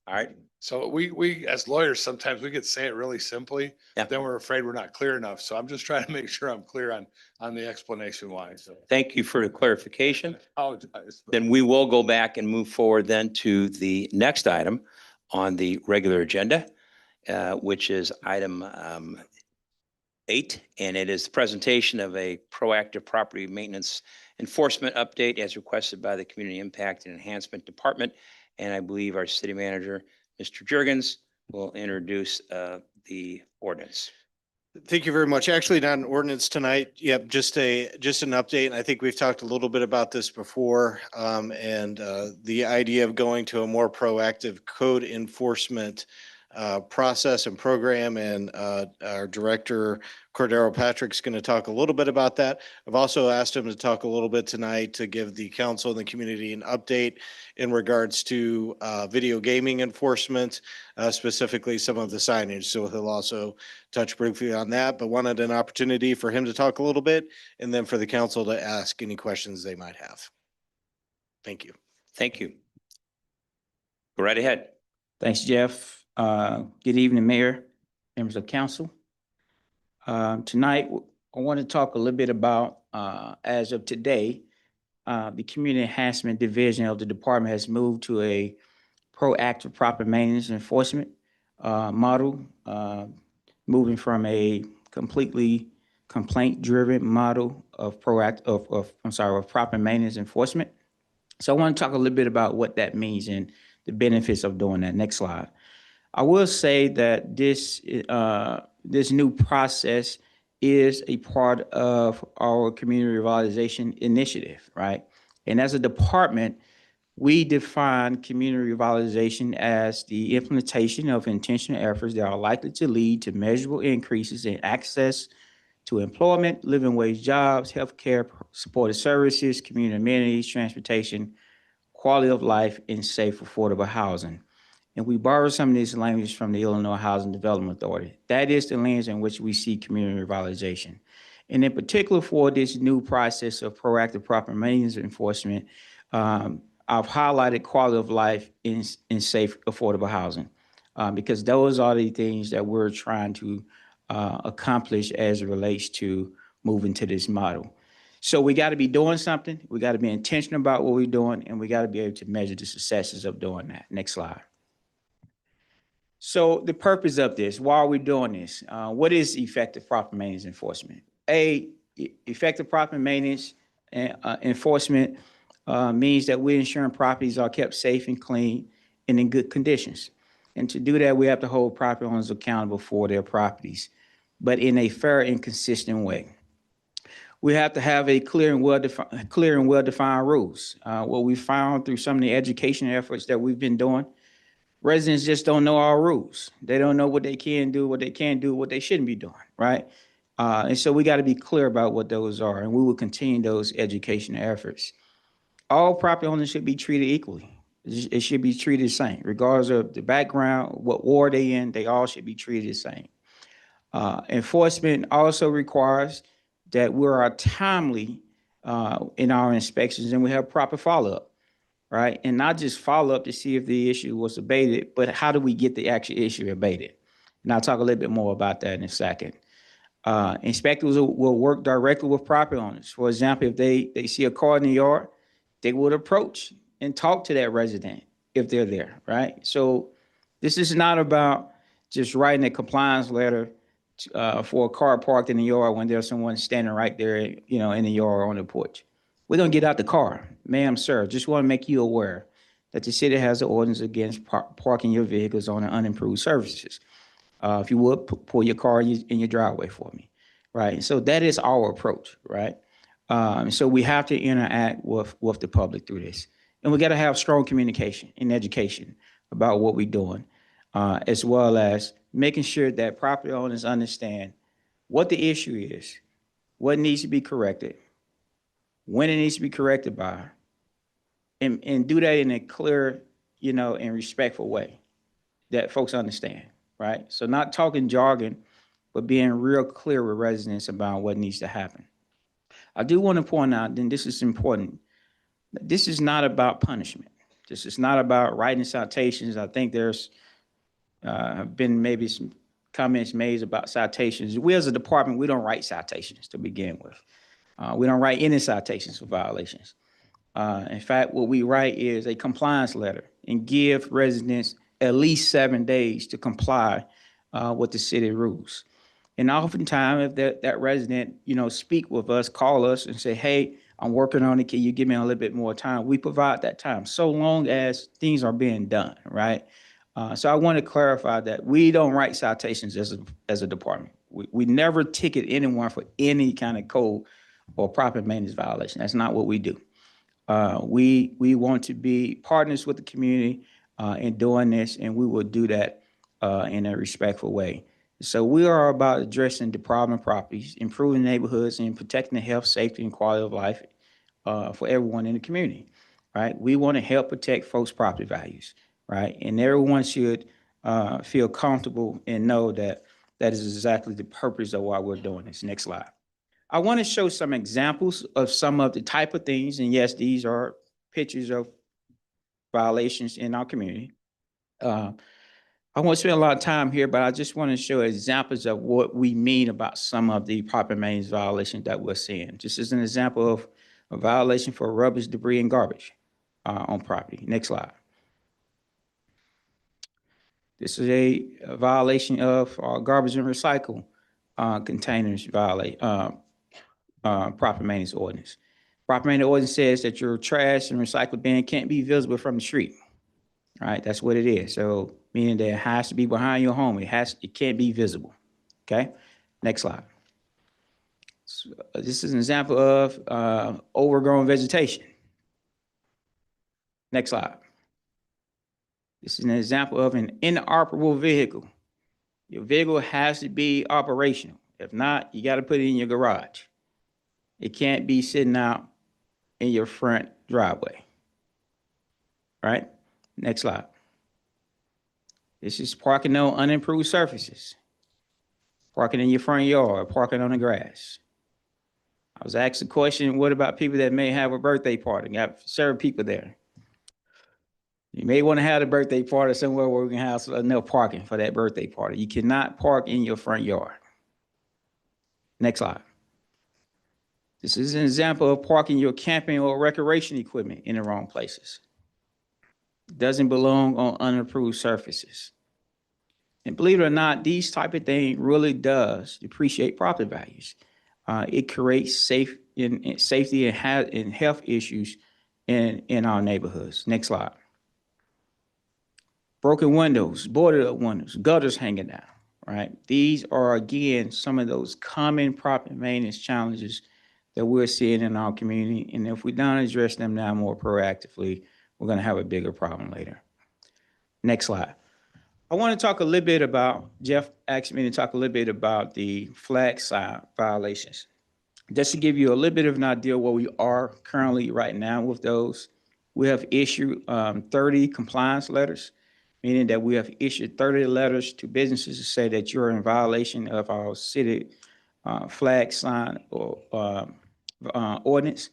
All right. So we, as lawyers, sometimes we could say it really simply, Yeah. then we're afraid we're not clear enough. So I'm just trying to make sure I'm clear on the explanation why, so. Thank you for the clarification. Apologize. but- Then we will go back and move forward then to the next item on the regular agenda, which is item 8, and it is the presentation of a proactive property maintenance enforcement update as requested by the Community Impact and Enhancement Department. And I believe our city manager, Mr. Jurgens, will introduce the ordinance. Thank you very much. Actually, not an ordinance tonight. Yep, just an update. And I think we've talked a little bit about this before. The idea of going to a more proactive code enforcement process and program. And our director, Cordero Patrick's going to talk a little bit about that. I've also asked him to talk a little bit tonight to give the council and the community an update in regards to video gaming enforcement, specifically some of the signage. So he'll also touch briefly on that, but wanted an opportunity for him to talk a little bit and then for the council to ask any questions they might have. Thank you. Thank you. Go right ahead. Thanks, Jeff. Good evening, Mayor, members of council. Tonight, I want to talk a little bit about, as of today, the Community Enhancement Division of the department has moved to a proactive property maintenance enforcement model, moving from a completely complaint-driven model of property maintenance enforcement. So I want to talk a little bit about what that means and the benefits of doing that. Next slide. I will say that this new process is a part of our community revitalization initiative, right? And as a department, we define community revitalization as the implementation of intentional efforts that are likely to lead to measurable increases in access to employment, living wage jobs, healthcare, supported services, community amenities, transportation, quality of life, and safe, affordable housing. And we borrow some of these languages from the Illinois Housing Development Authority. That is the lens in which we see community revitalization. And in particular for this new process of proactive property maintenance enforcement, I've highlighted quality of life in safe, affordable housing, because those are the things that we're trying to accomplish as it relates to moving to this model. So we got to be doing something. We got to be intentional about what we're doing, and we got to be able to measure the successes of doing that. Next slide. So the purpose of this, why are we doing this? What is effective property maintenance enforcement? Effective property maintenance enforcement means that we're ensuring properties are kept safe and clean and in good conditions. And to do that, we have to hold property owners accountable for their properties, but in a fair and consistent way. We have to have a clear and well-defined rules. What we found through some of the education efforts that we've been doing, residents just don't know our rules. They don't know what they can do, what they can't do, what they shouldn't be doing, right? And so we got to be clear about what those are, and we will continue those education efforts. All property owners should be treated equally. It should be treated the same, regardless of the background, what ward they in, they all should be treated the same. Enforcement also requires that we are timely in our inspections and we have proper follow-up, right? And not just follow-up to see if the issue was abated, but how do we get the actual issue abated? And I'll talk a little bit more about that in a second. Inspectors will work directly with property owners. For example, if they see a car in the yard, they would approach and talk to that resident if they're there, right? So this is not about just writing a compliance letter for a car parked in the yard when there's someone standing right there, in the yard or on the porch. We're gonna get out the car. Ma'am, sir, just want to make you aware that the city has an ordinance against parking your vehicles on unimproved surfaces. If you would, pull your car in your driveway for me, right? And so that is our approach, right? So we have to interact with the public through this. And we got to have strong communication and education about what we're doing, as well as making sure that property owners understand what the issue is, what needs to be corrected, when it needs to be corrected by, and do that in a clear, and respectful way that folks understand, right? So not talking jargon, but being real clear with residents about what needs to happen. I do want to point out, and this is important, this is not about punishment. This is not about writing citations. I think there's been maybe some comments made about citations. We as a department, we don't write citations to begin with. We don't write any citations for violations. In fact, what we write is a compliance letter and give residents at least 7 days to comply with the city rules. And oftentimes, if that resident, speak with us, call us and say, hey, I'm working on it. Can you give me a little bit more time? We provide that time so long as things are being done, right? So I want to clarify that we don't write citations as a department. We never ticket anyone for any kind of code or property maintenance violation. That's not what we do. We want to be partners with the community in doing this, and we will do that in a respectful way. So we are about addressing the problem properties, improving neighborhoods, and protecting the health, safety, and quality of life for everyone in the community, right? We want to help protect folks' property values, right? And everyone should feel comfortable and know that that is exactly the purpose of why we're doing this. Next slide. I want to show some examples of some of the type of things, and yes, these are pictures of violations in our community. I won't spend a lot of time here, but I just want to show examples of what we mean about some of the property maintenance violations that we're seeing. Just as an example of a violation for rubbish, debris, and garbage on property. Next slide. This is a violation of garbage and recycle containers violate property maintenance ordinance. Property maintenance ordinance says that your trash and recycle bin can't be visible from the street. Right, that's what it is. So meaning that it has to be behind your home. It can't be visible. Okay, next slide. So, this is an example of overgrown vegetation. Next slide. This is an example of an inoperable vehicle. Your vehicle has to be operational. If not, you got to put it in your garage. It can't be sitting out in your front driveway. Right? Next slide. This is parking on unimproved surfaces. Parking in your front yard, parking on the grass. I was asked a question, what about people that may have a birthday party? Got several people there. You may want to have a birthday party somewhere where we can have enough parking for that birthday party. You cannot park in your front yard. Next slide. This is an example of parking your camping or recreation equipment in the wrong places. It doesn't belong on unapproved surfaces. And believe it or not, these type of things really does depreciate property values. It creates safety and health issues in our neighborhoods. Next slide. Broken windows, boarded up windows, gutters hanging down, right? These are, again, some of those common property maintenance challenges that we're seeing in our community. And if we don't address them now more proactively, we're going to have a bigger problem later. Next slide. I want to talk a little bit about, Jeff asked me to talk a little bit about the flag sign violations. Just to give you a little bit of an idea where we are currently right now with those, we have issued 30 compliance letters, meaning that we have issued 30 letters to businesses to say that you're in violation of our city flag sign or ordinance.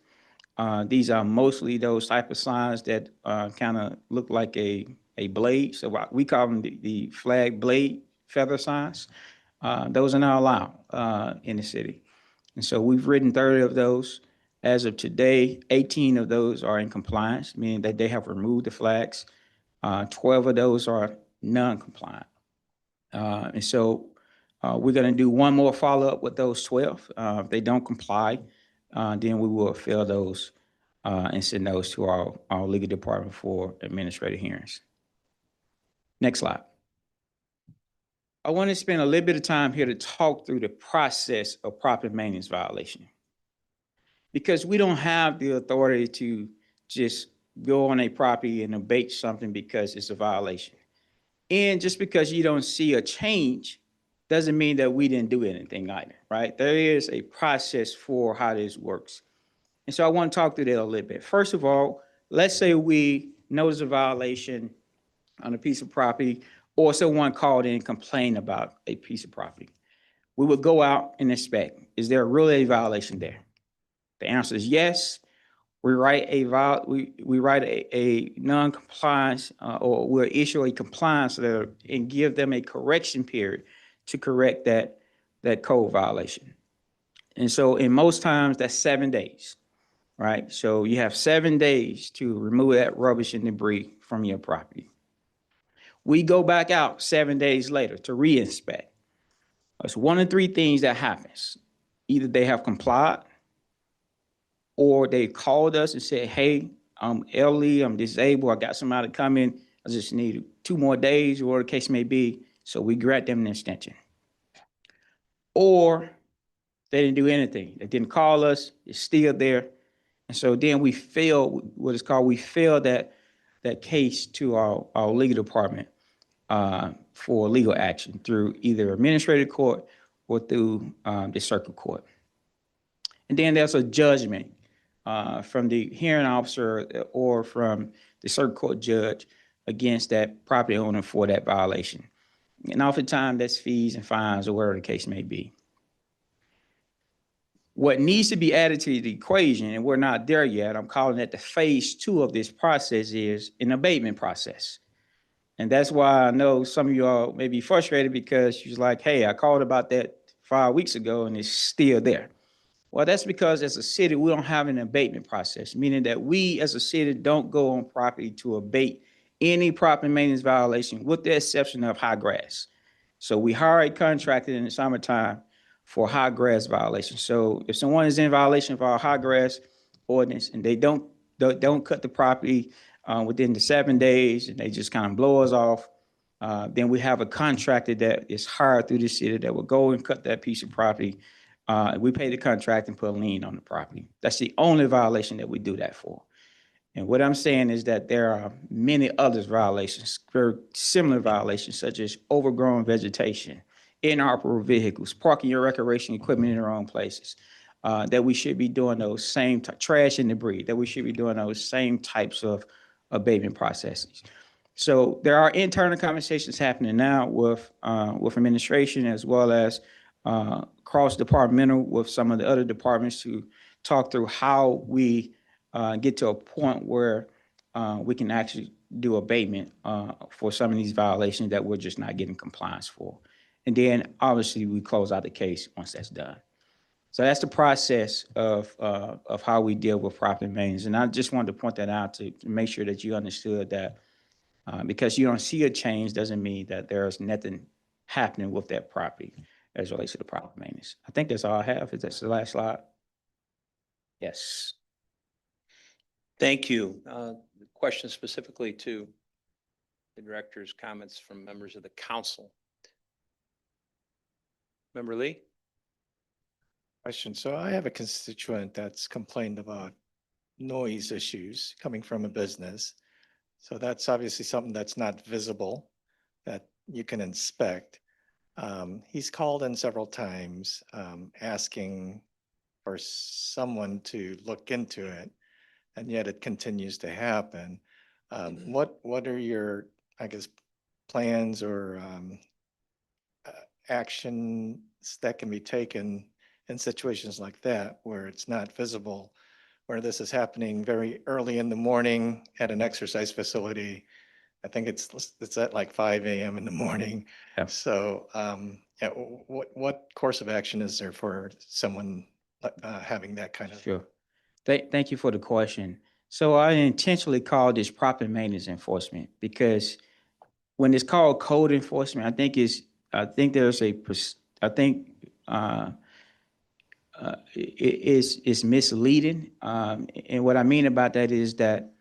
These are mostly those type of signs that kind of look like a blade. So we call them the flag blade feather signs. Those are not allowed in the city. And so we've written 30 of those. As of today, 18 of those are in compliance, meaning that they have removed the flags. 12 of those are non-compliant. And so we're going to do one more follow-up with those 12. If they don't comply, then we will fill those and send those to our legal department for administrative hearings. Next slide. I want to spend a little bit of time here to talk through the process of property maintenance violation. Because we don't have the authority to just go on a property and abate something because it's a violation. And just because you don't see a change doesn't mean that we didn't do anything either, right? There is a process for how this works. And so I want to talk through that a little bit. First of all, let's say we notice a violation on a piece of property, or someone called in and complained about a piece of property. We would go out and inspect. Is there really a violation there? The answer is yes. we write we write a non-compliance, or we'll issue a compliance letter and give them a correction period to correct that code violation. And so in most times, that's 7 days, right? So you have 7 days to remove that rubbish and debris from your property. We go back out 7 days later to re-inspect. It's one of three things that happens. Either they have complied, or they called us and said, hey, I'm elderly, I'm disabled, I got somebody coming, I just need 2 more days, or whatever the case may be. So we grant them an extension. Or they didn't do anything. They didn't call us, it's still there. And so then we failed, what is called, we failed that case to our legal department for legal action through either administrative court or through the circuit court. And then there's a judgment from the hearing officer or from the circuit court judge against that property owner for that violation. And oftentimes that's fees and fines or whatever the case may be. What needs to be added to the equation, and we're not there yet, I'm calling it the phase 2 of this process, is an abatement process. And that's why I know some of you all may be frustrated, because you're like, hey, I called about that 5 weeks ago and it's still there. Well, that's because as a city, we don't have an abatement process, meaning that we as a city don't go on property to abate any property maintenance violation with the exception of high grass. So we hire a contractor in the summertime for high grass violations. So if someone is in violation of our high grass ordinance and they don't cut the property within the 7 days and they just kind of blow us off, then we have a contractor that is hired through the city that will go and cut that piece of property. We pay the contract and put a lien on the property. That's the only violation that we do that for. And what I'm saying is that there are many other violations, very similar violations, such as overgrown vegetation, inoperable vehicles, parking your recreation equipment in the wrong places, that we should be doing those same trash and debris, that we should be doing those same types of abatement processes. So there are internal conversations happening now with administration, as well as cross-departmental with some of the other departments, to talk through how we get to a point where we can actually do abatement for some of these violations that we're just not getting compliance for. And then obviously we close out the case once that's done. So that's the process of how we deal with property maintenance. And I just wanted to point that out to make sure that you understood that because you don't see a change doesn't mean that there's nothing happening with that property as it relates to the property maintenance. I think that's all I have. Is that the last slide? Yes. Thank you. Question specifically to the director's comments from members of the council. Member Lee? Question. So I have a constituent that's complained about noise issues coming from a business. So that's obviously something that's not visible that you can inspect. He's called in several times asking for someone to look into it, and yet it continues to happen. What are your, I guess, plans or actions that can be taken in situations like that where it's not visible, where this is happening very early in the morning at an exercise facility? I think it's at like 5 a.m. in the morning. Yeah. So yeah, what course of action is there for someone having that kind of? Sure. Thank you for the question. So I intentionally called this property maintenance enforcement because when it's called code enforcement, I think it's misleading. And what I mean about that is that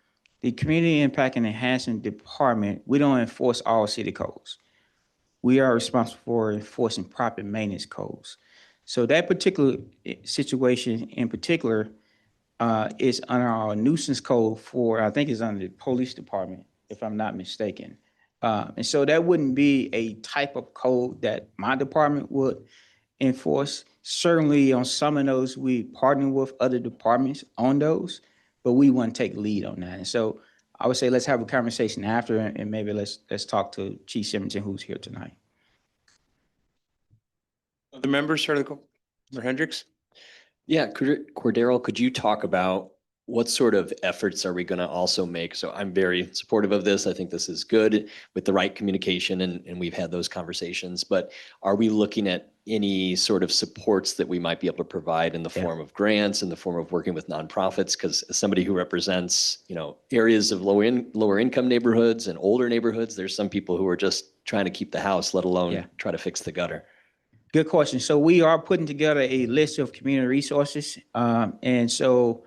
the Community Impact and Enhancement Department, we don't enforce all city codes. We are responsible for enforcing property maintenance codes. So that particular situation in particular is under our nuisance code for, I think it's under the police department, if I'm not mistaken. And so that wouldn't be a type of code that my department would enforce. Certainly on some of those, we partner with other departments on those, but we wouldn't take lead on that. And so I would say let's have a conversation after, and maybe let's talk to Chief Simmons, who's here tonight. Other members, Member Hendricks? Yeah, Cordero, could you talk about what sort of efforts are we going to also make? So I'm very supportive of this. I think this is good with the right communication, and we've had those conversations. But are we looking at any sort of supports that we might be able to provide in the form of grants, in the form of working with nonprofits? Because as somebody who represents, areas of lower income neighborhoods and older neighborhoods, there's some people who are just trying to keep the house, let alone try to fix the gutter. Good question. So we are putting together a list of community resources. And so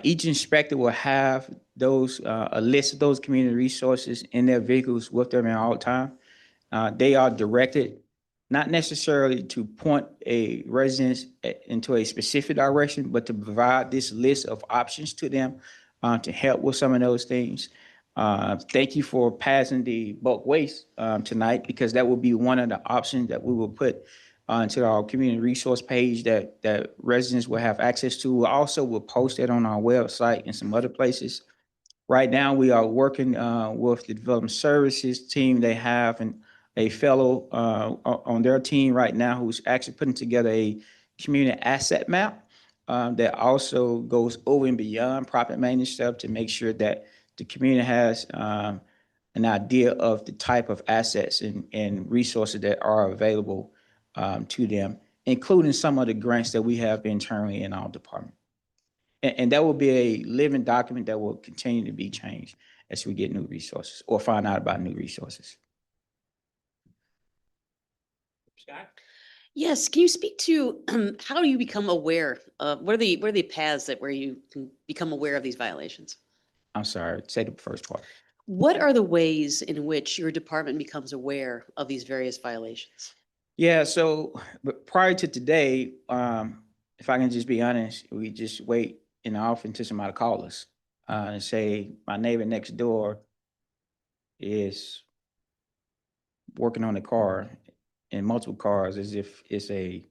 each inspector will have those, a list of those community resources in their vehicles with them at all time. They are directed not necessarily to point a residence into a specific direction, but to provide this list of options to them to help with some of those things. Thank you for passing the bulk waste tonight, because that will be one of the options that we will put into our community resource page that residents will have access to. We also will post it on our website and some other places. Right now, we are working with the development services team. They have a fellow on their team right now who's actually putting together a community asset map that also goes over and beyond property maintenance stuff to make sure that the community has an idea of the type of assets and resources that are available to them, including some of the grants that we have internally in our department. And that will be a living document that will continue to be changed as we get new resources or find out about new resources. Scott? Yes, can you speak to how do you become aware of, what are the paths where you can become aware of these violations? I'm sorry, say the first part. What are the ways in which your department becomes aware of these various violations? Yeah, so but prior to today, if I can just be honest, we just wait in the office until somebody call us and say, my neighbor next door is working on a car in multiple cars as if it's a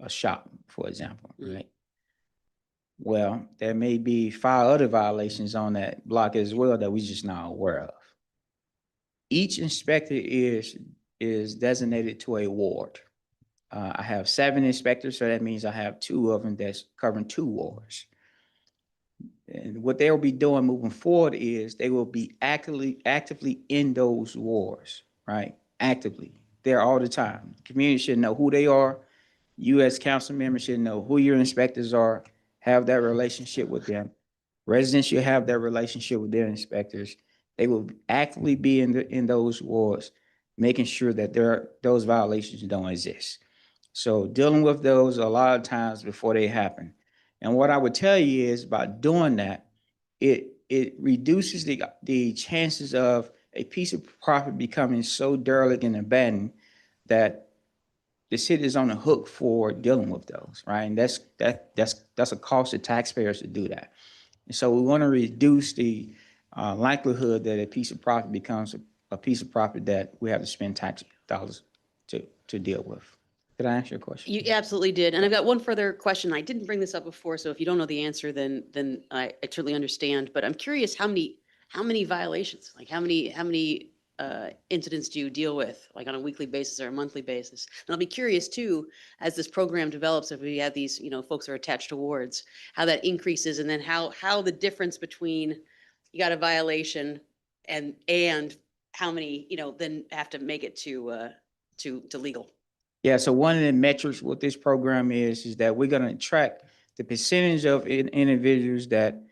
shop, for example, right? Well, there may be 5 other violations on that block as well that we just not aware of. Each inspector is designated to a ward. I have 7 inspectors, so that means I have 2 of them that's covering 2 wards. And what they'll be doing moving forward is they will be actively in those wards, right? Actively, there all the time. Community should know who they are. You as council members should know who your inspectors are, have that relationship with them. Residents should have that relationship with their inspectors. They will actively be in those wards, making sure that those violations don't exist. So dealing with those a lot of times before they happen. And what I would tell you is by doing that, it reduces the chances of a piece of property becoming so derelict and abandoned that the city is on the hook for dealing with those, right? And that's a cost to taxpayers to do that. And so we want to reduce the likelihood that a piece of property becomes a piece of property that we have to spend tax dollars to deal with. Did I answer your question? You absolutely did. And I've got one further question. I didn't bring this up before, so if you don't know the answer, then I totally understand. But I'm curious how many violations, like how many incidents do you deal with, like on a weekly basis or a monthly basis? And I'll be curious too, as this program develops, if we have these, folks are attached to wards, how that increases, and then how the difference between you got a violation and how many, then have to make it to legal. Yeah, so one of the metrics with this program is that we're gonna track the percentage of individuals that,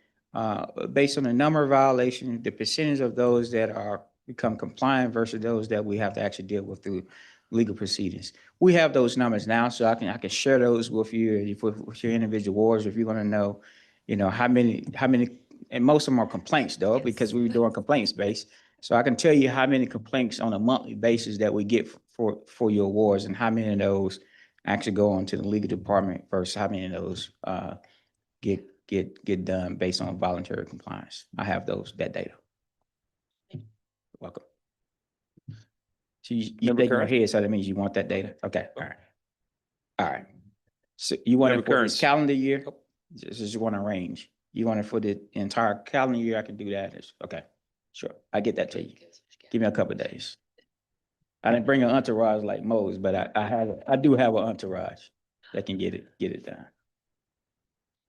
based on the number of violations, the percentage of those that are become compliant versus those that we have to actually deal with through legal proceedings. We have those numbers now, so I can share those with you, with your individual wards, if you wanna know, how many, and most of them are complaints though, because we were doing complaints based. So I can tell you how many complaints on a monthly basis that we get for your awards and how many of those actually go on to the legal department versus how many of those get done based on voluntary compliance. I have that data. You're welcome. So you're shaking your head, so that means you want that data? Okay, all right. All right. So you want it for this calendar year? Just want a range. You want it for the entire calendar year? I can do that. Okay, sure. I get that to you. Give me a couple of days. I didn't bring an entourage like Mose, but I do have an entourage that can get it done.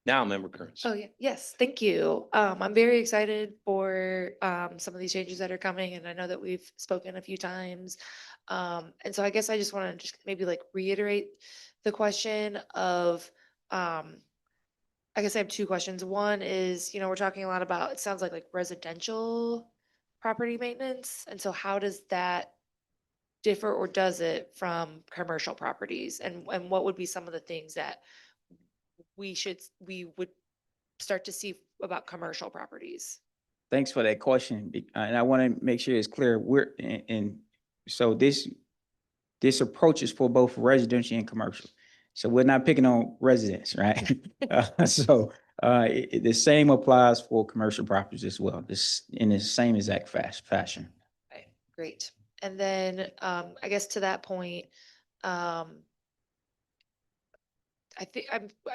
Now, Member Kearns. Oh, yeah. Yes, thank you. I'm very excited for some of these changes that are coming, and I know that we've spoken a few times. And so I guess I just want to just maybe like reiterate the question of, I guess I have two questions. One is, we're talking a lot about, it sounds like residential property maintenance. And so how does that differ, or does it, from commercial properties? And what would be some of the things that we would start to see about commercial properties? Thanks for that question. And I want to make sure it's clear. And so this approach is for both residential and commercial. So we're not picking on residents, right? The same applies for commercial properties as well, this in the same exact fashion. Okay, great. And then, I guess to that point, I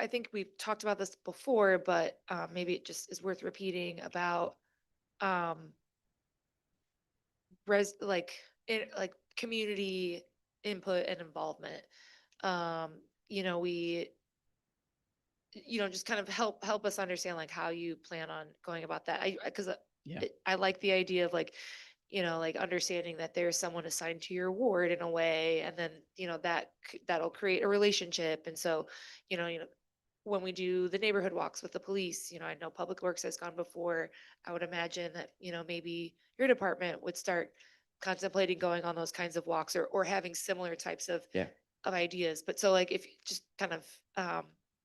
think we've talked about this before, but maybe it just is worth repeating about like community input and involvement. We just kind of help us understand like how you plan on going about that. Because Yeah. I like the idea of like understanding that there's someone assigned to your ward in a way, and then that'll create a relationship. And so when we do the neighborhood walks with the police, I know Public Works has gone before. I would imagine that maybe your department would start contemplating going on those kinds of walks, or having similar types of Yeah. ideas. But so like if you just kind of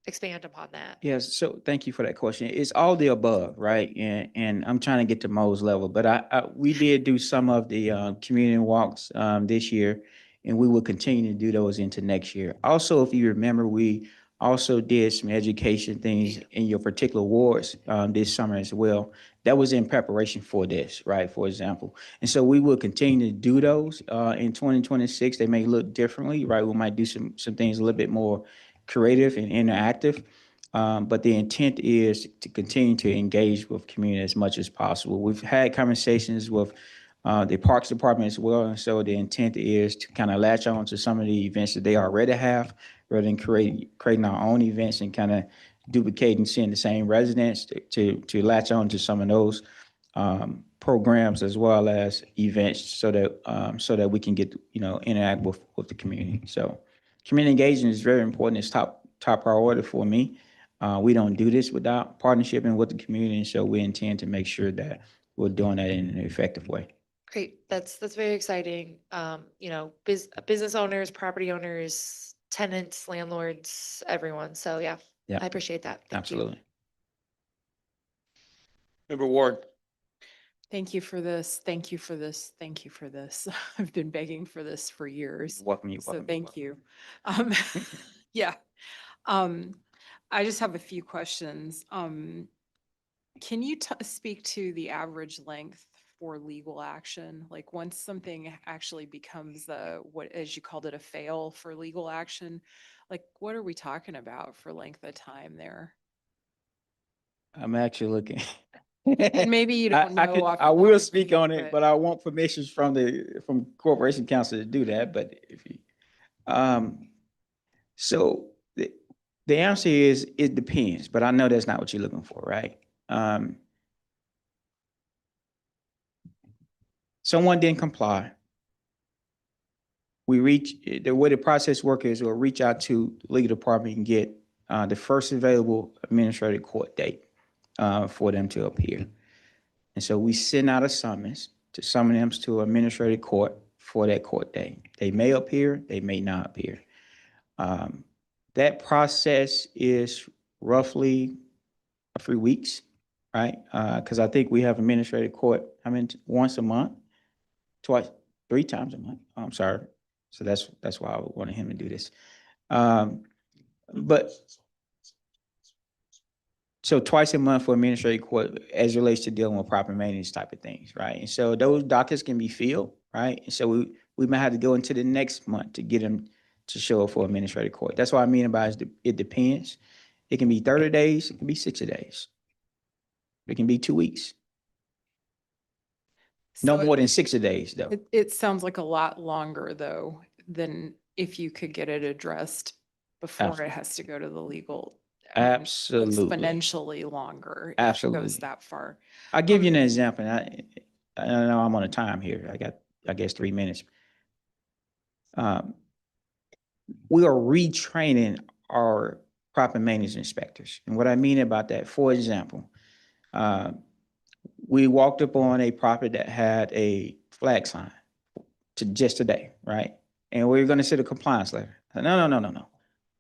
expand upon that. Yes, so thank you for that question. It's all the above, right? And I'm trying to get to Mo's level, but we did do some of the community walks this year, and we will continue to do those into next year. Also, if you remember, we also did some education things in your particular wards this summer as well. That was in preparation for this, right? For example. And so we will continue to do those in 2026. They may look differently, right? We might do some things a little bit more creative and interactive. But the intent is to continue to engage with community as much as possible. We've had conversations with the Parks Department as well. And so the intent is to kind of latch on to some of the events that they already have, rather than creating our own events and kind of duplicating, seeing the same residents to latch on to some of those programs as well as events, so that we can get, interact with the community. So community engagement is very important. It's top priority for me. We don't do this without partnership with the community, and so we intend to make sure that we're doing that in an effective way. Great. That's very exciting. Business owners, property owners, tenants, landlords, everyone. So yeah, Yeah, I appreciate that. Thank you. absolutely. Member Ward. Thank you for this. Thank you for this. Thank you for this. I've been begging for this for years. Welcome. So thank you. Yeah. I just have a few questions. Can you speak to the average length for legal action? Like once something actually becomes what, as you called it, a fail for legal action, like what are we talking about for length of time there? I'm actually looking. And maybe you don't know. I will speak on it, but I want permissions from Corporation Council to do that. But if you, so the answer is it depends. But I know that's not what you're looking for, right? Someone didn't comply. The way the process works is we'll reach out to the legal department and get the first available administrative court date for them to appear. And so we send out a summons to summon them to administrative court for that court date. They may appear, they may not appear. That process is roughly 3 weeks, right? Because I think we have administrative court, once a month, twice, 3 times a month. I'm sorry. So that's why I wanted him to do this. But so twice a month for administrative court as it relates to dealing with property maintenance type of things, right? And so those dockets can be filled, right? And so we might have to go into the next month to get them to show up for administrative court. That's what I mean about it depends. It can be 30 days, it can be 60 days. It can be 2 weeks. No more than 60 days, though. It sounds like a lot longer though, than if you could get it addressed before it has to go to the legal. Absolutely. exponentially longer. If it Absolutely. goes that far. I'll give you an example. I know I'm on a time here. I got, I guess, 3 minutes. We are retraining our property maintenance inspectors. And what I mean about that, for example, we walked up on a property that had a flag sign just today, right? And we are going to send a compliance letter. No.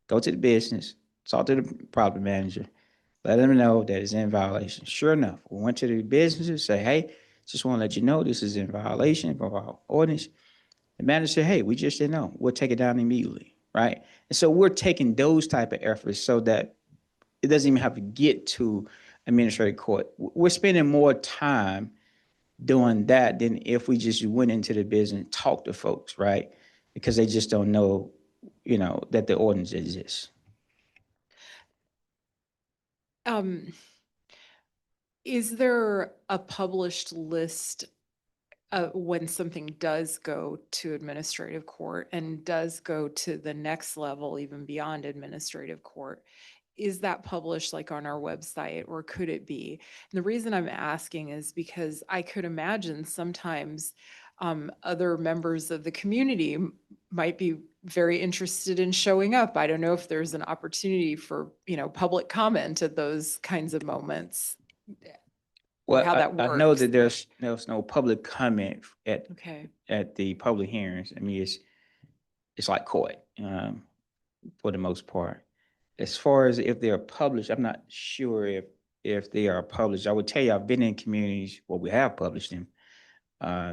Go to the business, talk to the property manager, let them know that it's in violation. Sure enough, we went to the businesses, say, hey, just want to let you know this is in violation of our ordinance. The manager said, hey, we just didn't know. We'll take it down immediately, right? And so we're taking those type of efforts so that it doesn't even have to get to administrative court. We're spending more time doing that than if we just went into the business and talked to folks, right? Because they just don't know, that the ordinance exists. Is there a published list when something does go to administrative court and does go to the next level, even beyond administrative court? Is that published like on our website, or could it be? And the reason I'm asking is because I could imagine sometimes other members of the community might be very interested in showing up. I don't know if there's an opportunity for, public comment at those kinds of moments. Or Well, how that I know works. that there's no public comment Okay. at the public hearings. I mean, it's like court, for the most part. As far as if they're published, I'm not sure if they are published. I would tell you, I've been in communities where we have published them,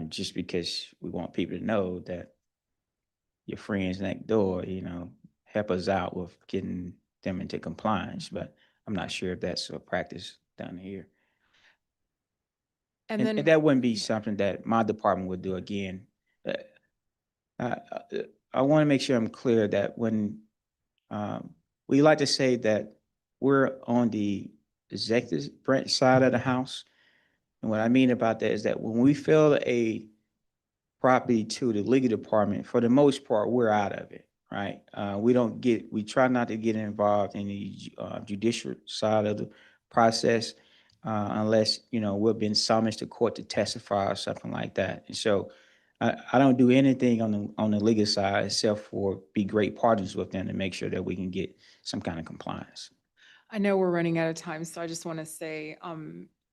just because we want people to know that your friends next door, help us out with getting them into compliance. But I'm not sure if that's a practice down here. And And then, that wouldn't be something that my department would do again. I, I want to make sure I'm clear that when we like to say that we're on the executive branch side of the house. And what I mean about that is that when we fill a property to the legal department, for the most part, we're out of it, right? We try not to get involved in the judicial side of the process unless, we've been summoned to court to testify or something like that. And so I don't do anything on the legal side except for be great partners with them to make sure that we can get some kind of compliance. I know we're running out of time, so I just want to say,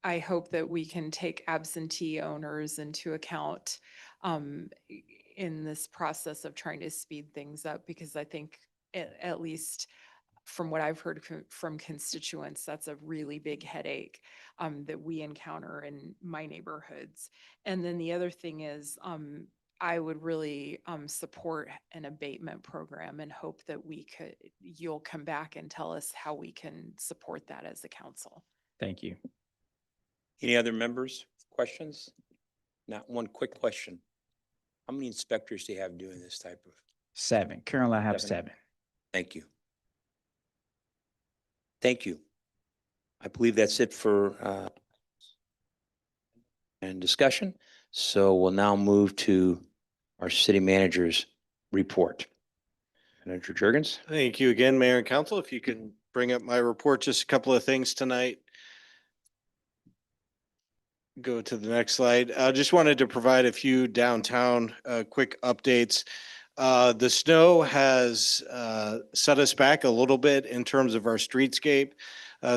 I hope that we can take absentee owners into account in this process of trying to speed things up, because I think at least from what I've heard from constituents, that's a really big headache that we encounter in my neighborhoods. And then the other thing is, I would really support an abatement program and hope that you'll come back and tell us how we can support that as a council. Thank you. Any other members, questions? Not one quick question. How many inspectors do you have doing this type of? 7. Currently, I have 7. Thank you. Thank you. I believe that's it for and discussion. So we'll now move to our city manager's report. Manager Jurgens. Thank you again, Mayor and Council. If you can bring up my report, just a couple of things tonight. Go to the next slide. I just wanted to provide a few downtown quick updates. The snow has set us back a little bit in terms of our streetscape.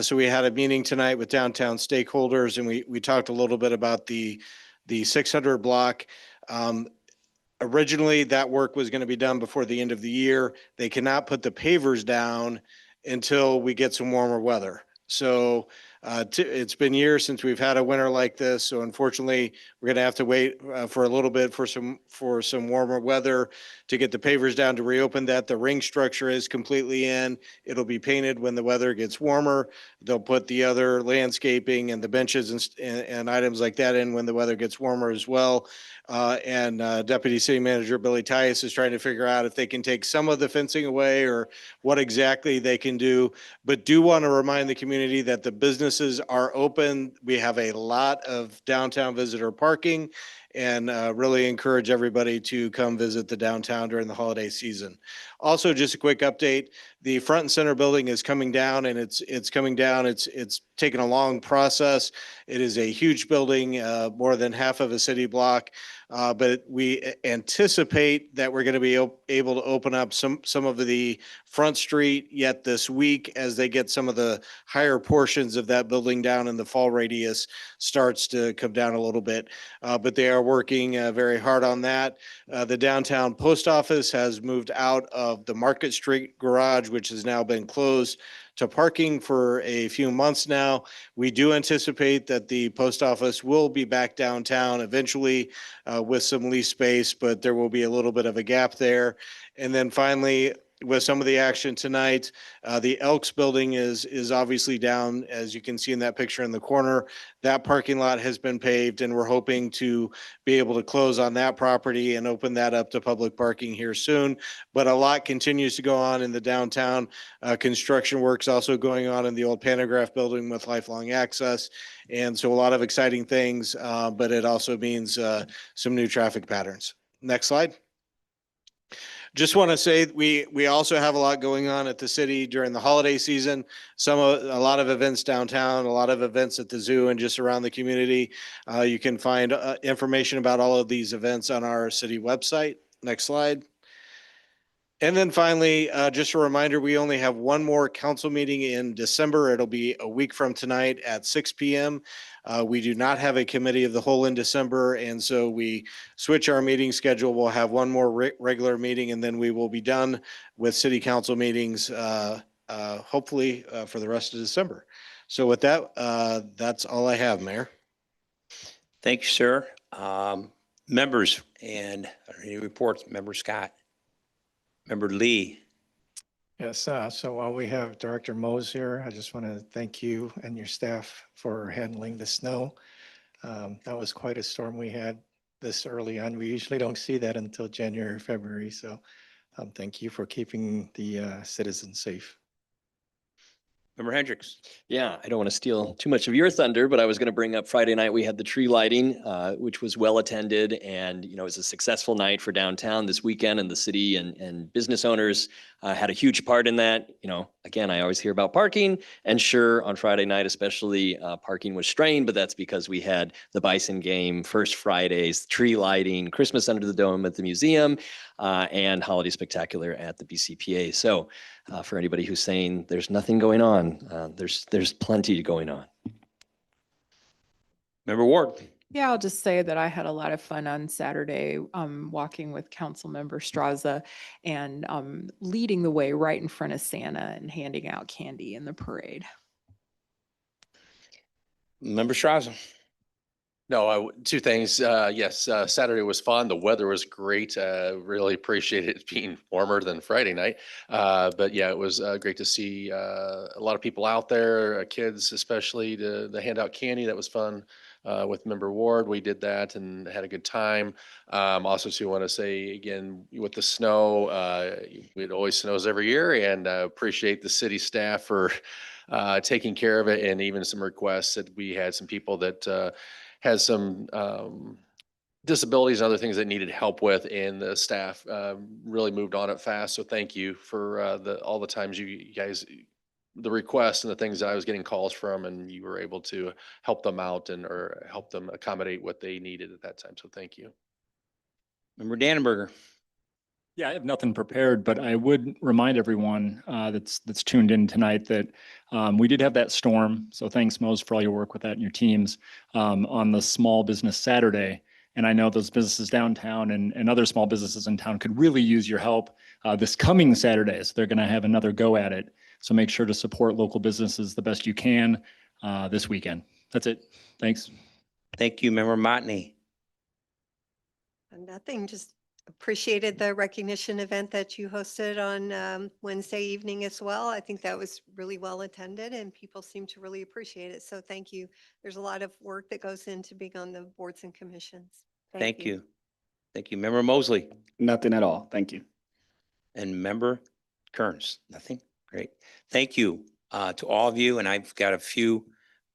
So we had a meeting tonight with downtown stakeholders, and we talked a little bit about the 600 block. Originally, that work was going to be done before the end of the year. They cannot put the pavers down until we get some warmer weather. So it's been years since we've had a winter like this. So unfortunately, we're going to have to wait for a little bit for some warmer weather to get the pavers down to reopen that. The ring structure is completely in. It'll be painted when the weather gets warmer. They'll put the other landscaping and the benches and items like that in when the weather gets warmer as well. And Deputy City Manager Billy Tias is trying to figure out if they can take some of the fencing away or what exactly they can do. But do want to remind the community that the businesses are open. We have a lot of downtown visitor parking, and really encourage everybody to come visit the downtown during the holiday season. Also, just a quick update, the front and center building is coming down, and it's coming down. It's taken a long process. It is a huge building, more than half of a city block. But we anticipate that we're going to be able to open up some of the front street yet this week as they get some of the higher portions of that building down and the fall radius starts to come down a little bit. But they are working very hard on that. The downtown post office has moved out of the Market Street garage, which has now been closed, to parking for a few months now. We do anticipate that the post office will be back downtown eventually with some lease space, but there will be a little bit of a gap there. And then finally, with some of the action tonight, the Elks building is obviously down, as you can see in that picture in the corner. That parking lot has been paved, and we're hoping to be able to close on that property and open that up to public parking here soon. But a lot continues to go on in the downtown. Construction work's also going on in the old Pantograph building with Lifelong Access. And so a lot of exciting things, but it also means some new traffic patterns. Next slide. Just want to say we also have a lot going on at the city during the holiday season. A lot of events downtown, a lot of events at the zoo and just around the community. You can find information about all of these events on our city website. Next slide. And then finally, just a reminder, we only have one more council meeting in December. It'll be a week from tonight at 6 p.m. We do not have a committee of the whole in December, and so we switch our meeting schedule. We'll have one more regular meeting, and then we will be done with city council meetings, hopefully for the rest of December. So with that, that's all I have, Mayor. Thank you, sir. Members and any reports, Member Scott, Member Lee. Yes, so while we have Director Mose here, I just want to thank you and your staff for handling the snow. That was quite a storm we had this early on. We usually don't see that until January, February. So thank you for keeping the citizens safe. Member Hendricks. Yeah, I don't want to steal too much of your thunder, but I was going to bring up Friday night. We had the tree lighting, which was well attended, and it was a successful night for downtown this weekend. And the city and business owners had a huge part in that. Again, I always hear about parking, and sure, on Friday night especially, parking was strained, but that's because we had the Bison game, First Fridays, tree lighting, Christmas under the dome at the museum, and Holiday Spectacular at the BCPA. So for anybody who's saying there's nothing going on, there's plenty going on. Member Ward. Yeah, I'll just say that I had a lot of fun on Saturday, walking with Councilmember Straza and leading the way right in front of Santa and handing out candy in the parade. Member Straza. No, two things. Yes, Saturday was fun. The weather was great. Really appreciated it being warmer than Friday night. But yeah, it was great to see a lot of people out there, kids especially, to hand out candy. That was fun. With Member Ward, we did that and had a good time. Also, too, want to say again, with the snow, it always snows every year, and appreciate the city staff for taking care of it, and even some requests that we had some people that had some disabilities and other things that needed help with, and the staff really moved on it fast. So thank you for all the times you guys, the requests and the things that I was getting calls from, and you were able to help them out or help them accommodate what they needed at that time. So thank you. Member Dannenberger. Yeah, I have nothing prepared, but I would remind everyone that's tuned in tonight that we did have that storm. So thanks, Mose, for all your work with that and your teams on the Small Business Saturday. And I know those businesses downtown and other small businesses in town could really use your help this coming Saturday. So they're going to have another go at it. So make sure to support local businesses the best you can this weekend. That's it. Thanks. Thank you, Member Motney. Nothing, just appreciated the recognition event that you hosted on Wednesday evening as well. I think that was really well attended and people seem to really appreciate it. So thank you. There's a lot of work that goes into being on the boards and commissions. Thank you. Thank you. Member Mosley. Nothing at all. Thank you. And Member Kearns. Nothing. Great. Thank you to all of you. And I've got a few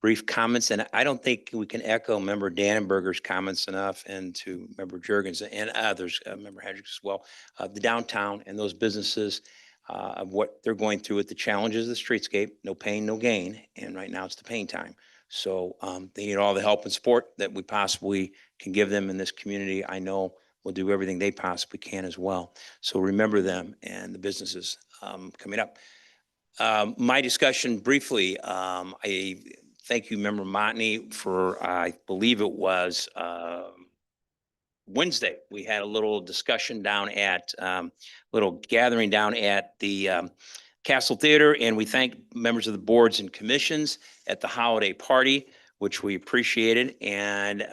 brief comments, and I don't think we can echo Member Dannenberger's comments enough, and to Member Jurgens and others, Member Hendricks as well, the downtown and those businesses, of what they're going through with the challenges of the streetscape, no pain, no gain, and right now it's the pain time. So they need all the help and support that we possibly can give them in this community. I know we'll do everything they possibly can as well. So remember them and the businesses coming up. My discussion briefly, I thank you, Member Montney, for, I believe it was Wednesday, we had a little discussion down at, little gathering down at the Castle Theater, and we thank members of the boards and commissions at the holiday party, which we appreciated, and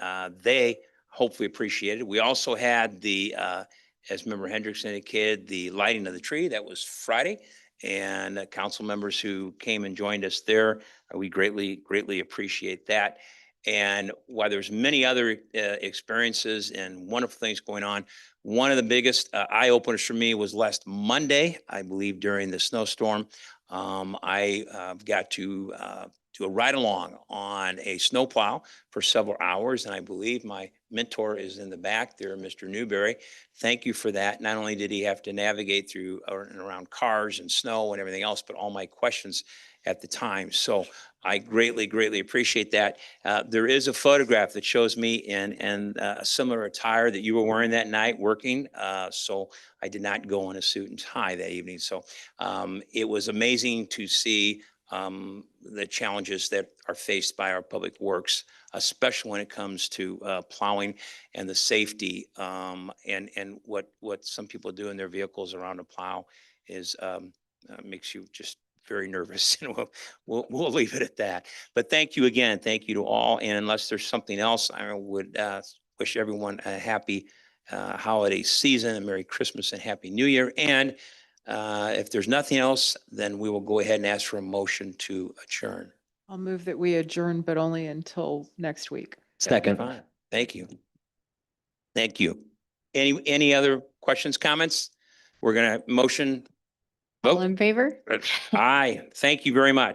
they hopefully appreciated. We also had the, as Member Hendricks indicated, the lighting of the tree. That was Friday, and council members who came and joined us there, we greatly appreciate that. And while there's many other experiences and wonderful things going on, one of the biggest eye openers for me was last Monday, I believe during the snowstorm. I got to do a ride along on a snowplow for several hours, and I believe my mentor is in the back there, Mr. Newberry. Thank you for that. Not only did he have to navigate through and around cars and snow and everything else, but all my questions at the time. So I greatly appreciate that. There is a photograph that shows me in a similar attire that you were wearing that night working. So I did not go in a suit and tie that evening. So it was amazing to see the challenges that are faced by our public works, especially when it comes to plowing and the safety and what some people do in their vehicles around a plow is makes you just very nervous. And we'll leave it at that. But thank you again. Thank you to all. And unless there's something else, I would wish everyone a happy holiday season, a Merry Christmas and Happy New Year. And if there's nothing else, then we will go ahead and ask for a motion to adjourn. I'll move that we adjourn, but only until next week. Second. Fine. Thank you. Thank you. Any other questions, comments? We're going to motion. All in favor? Aye. Thank you very much.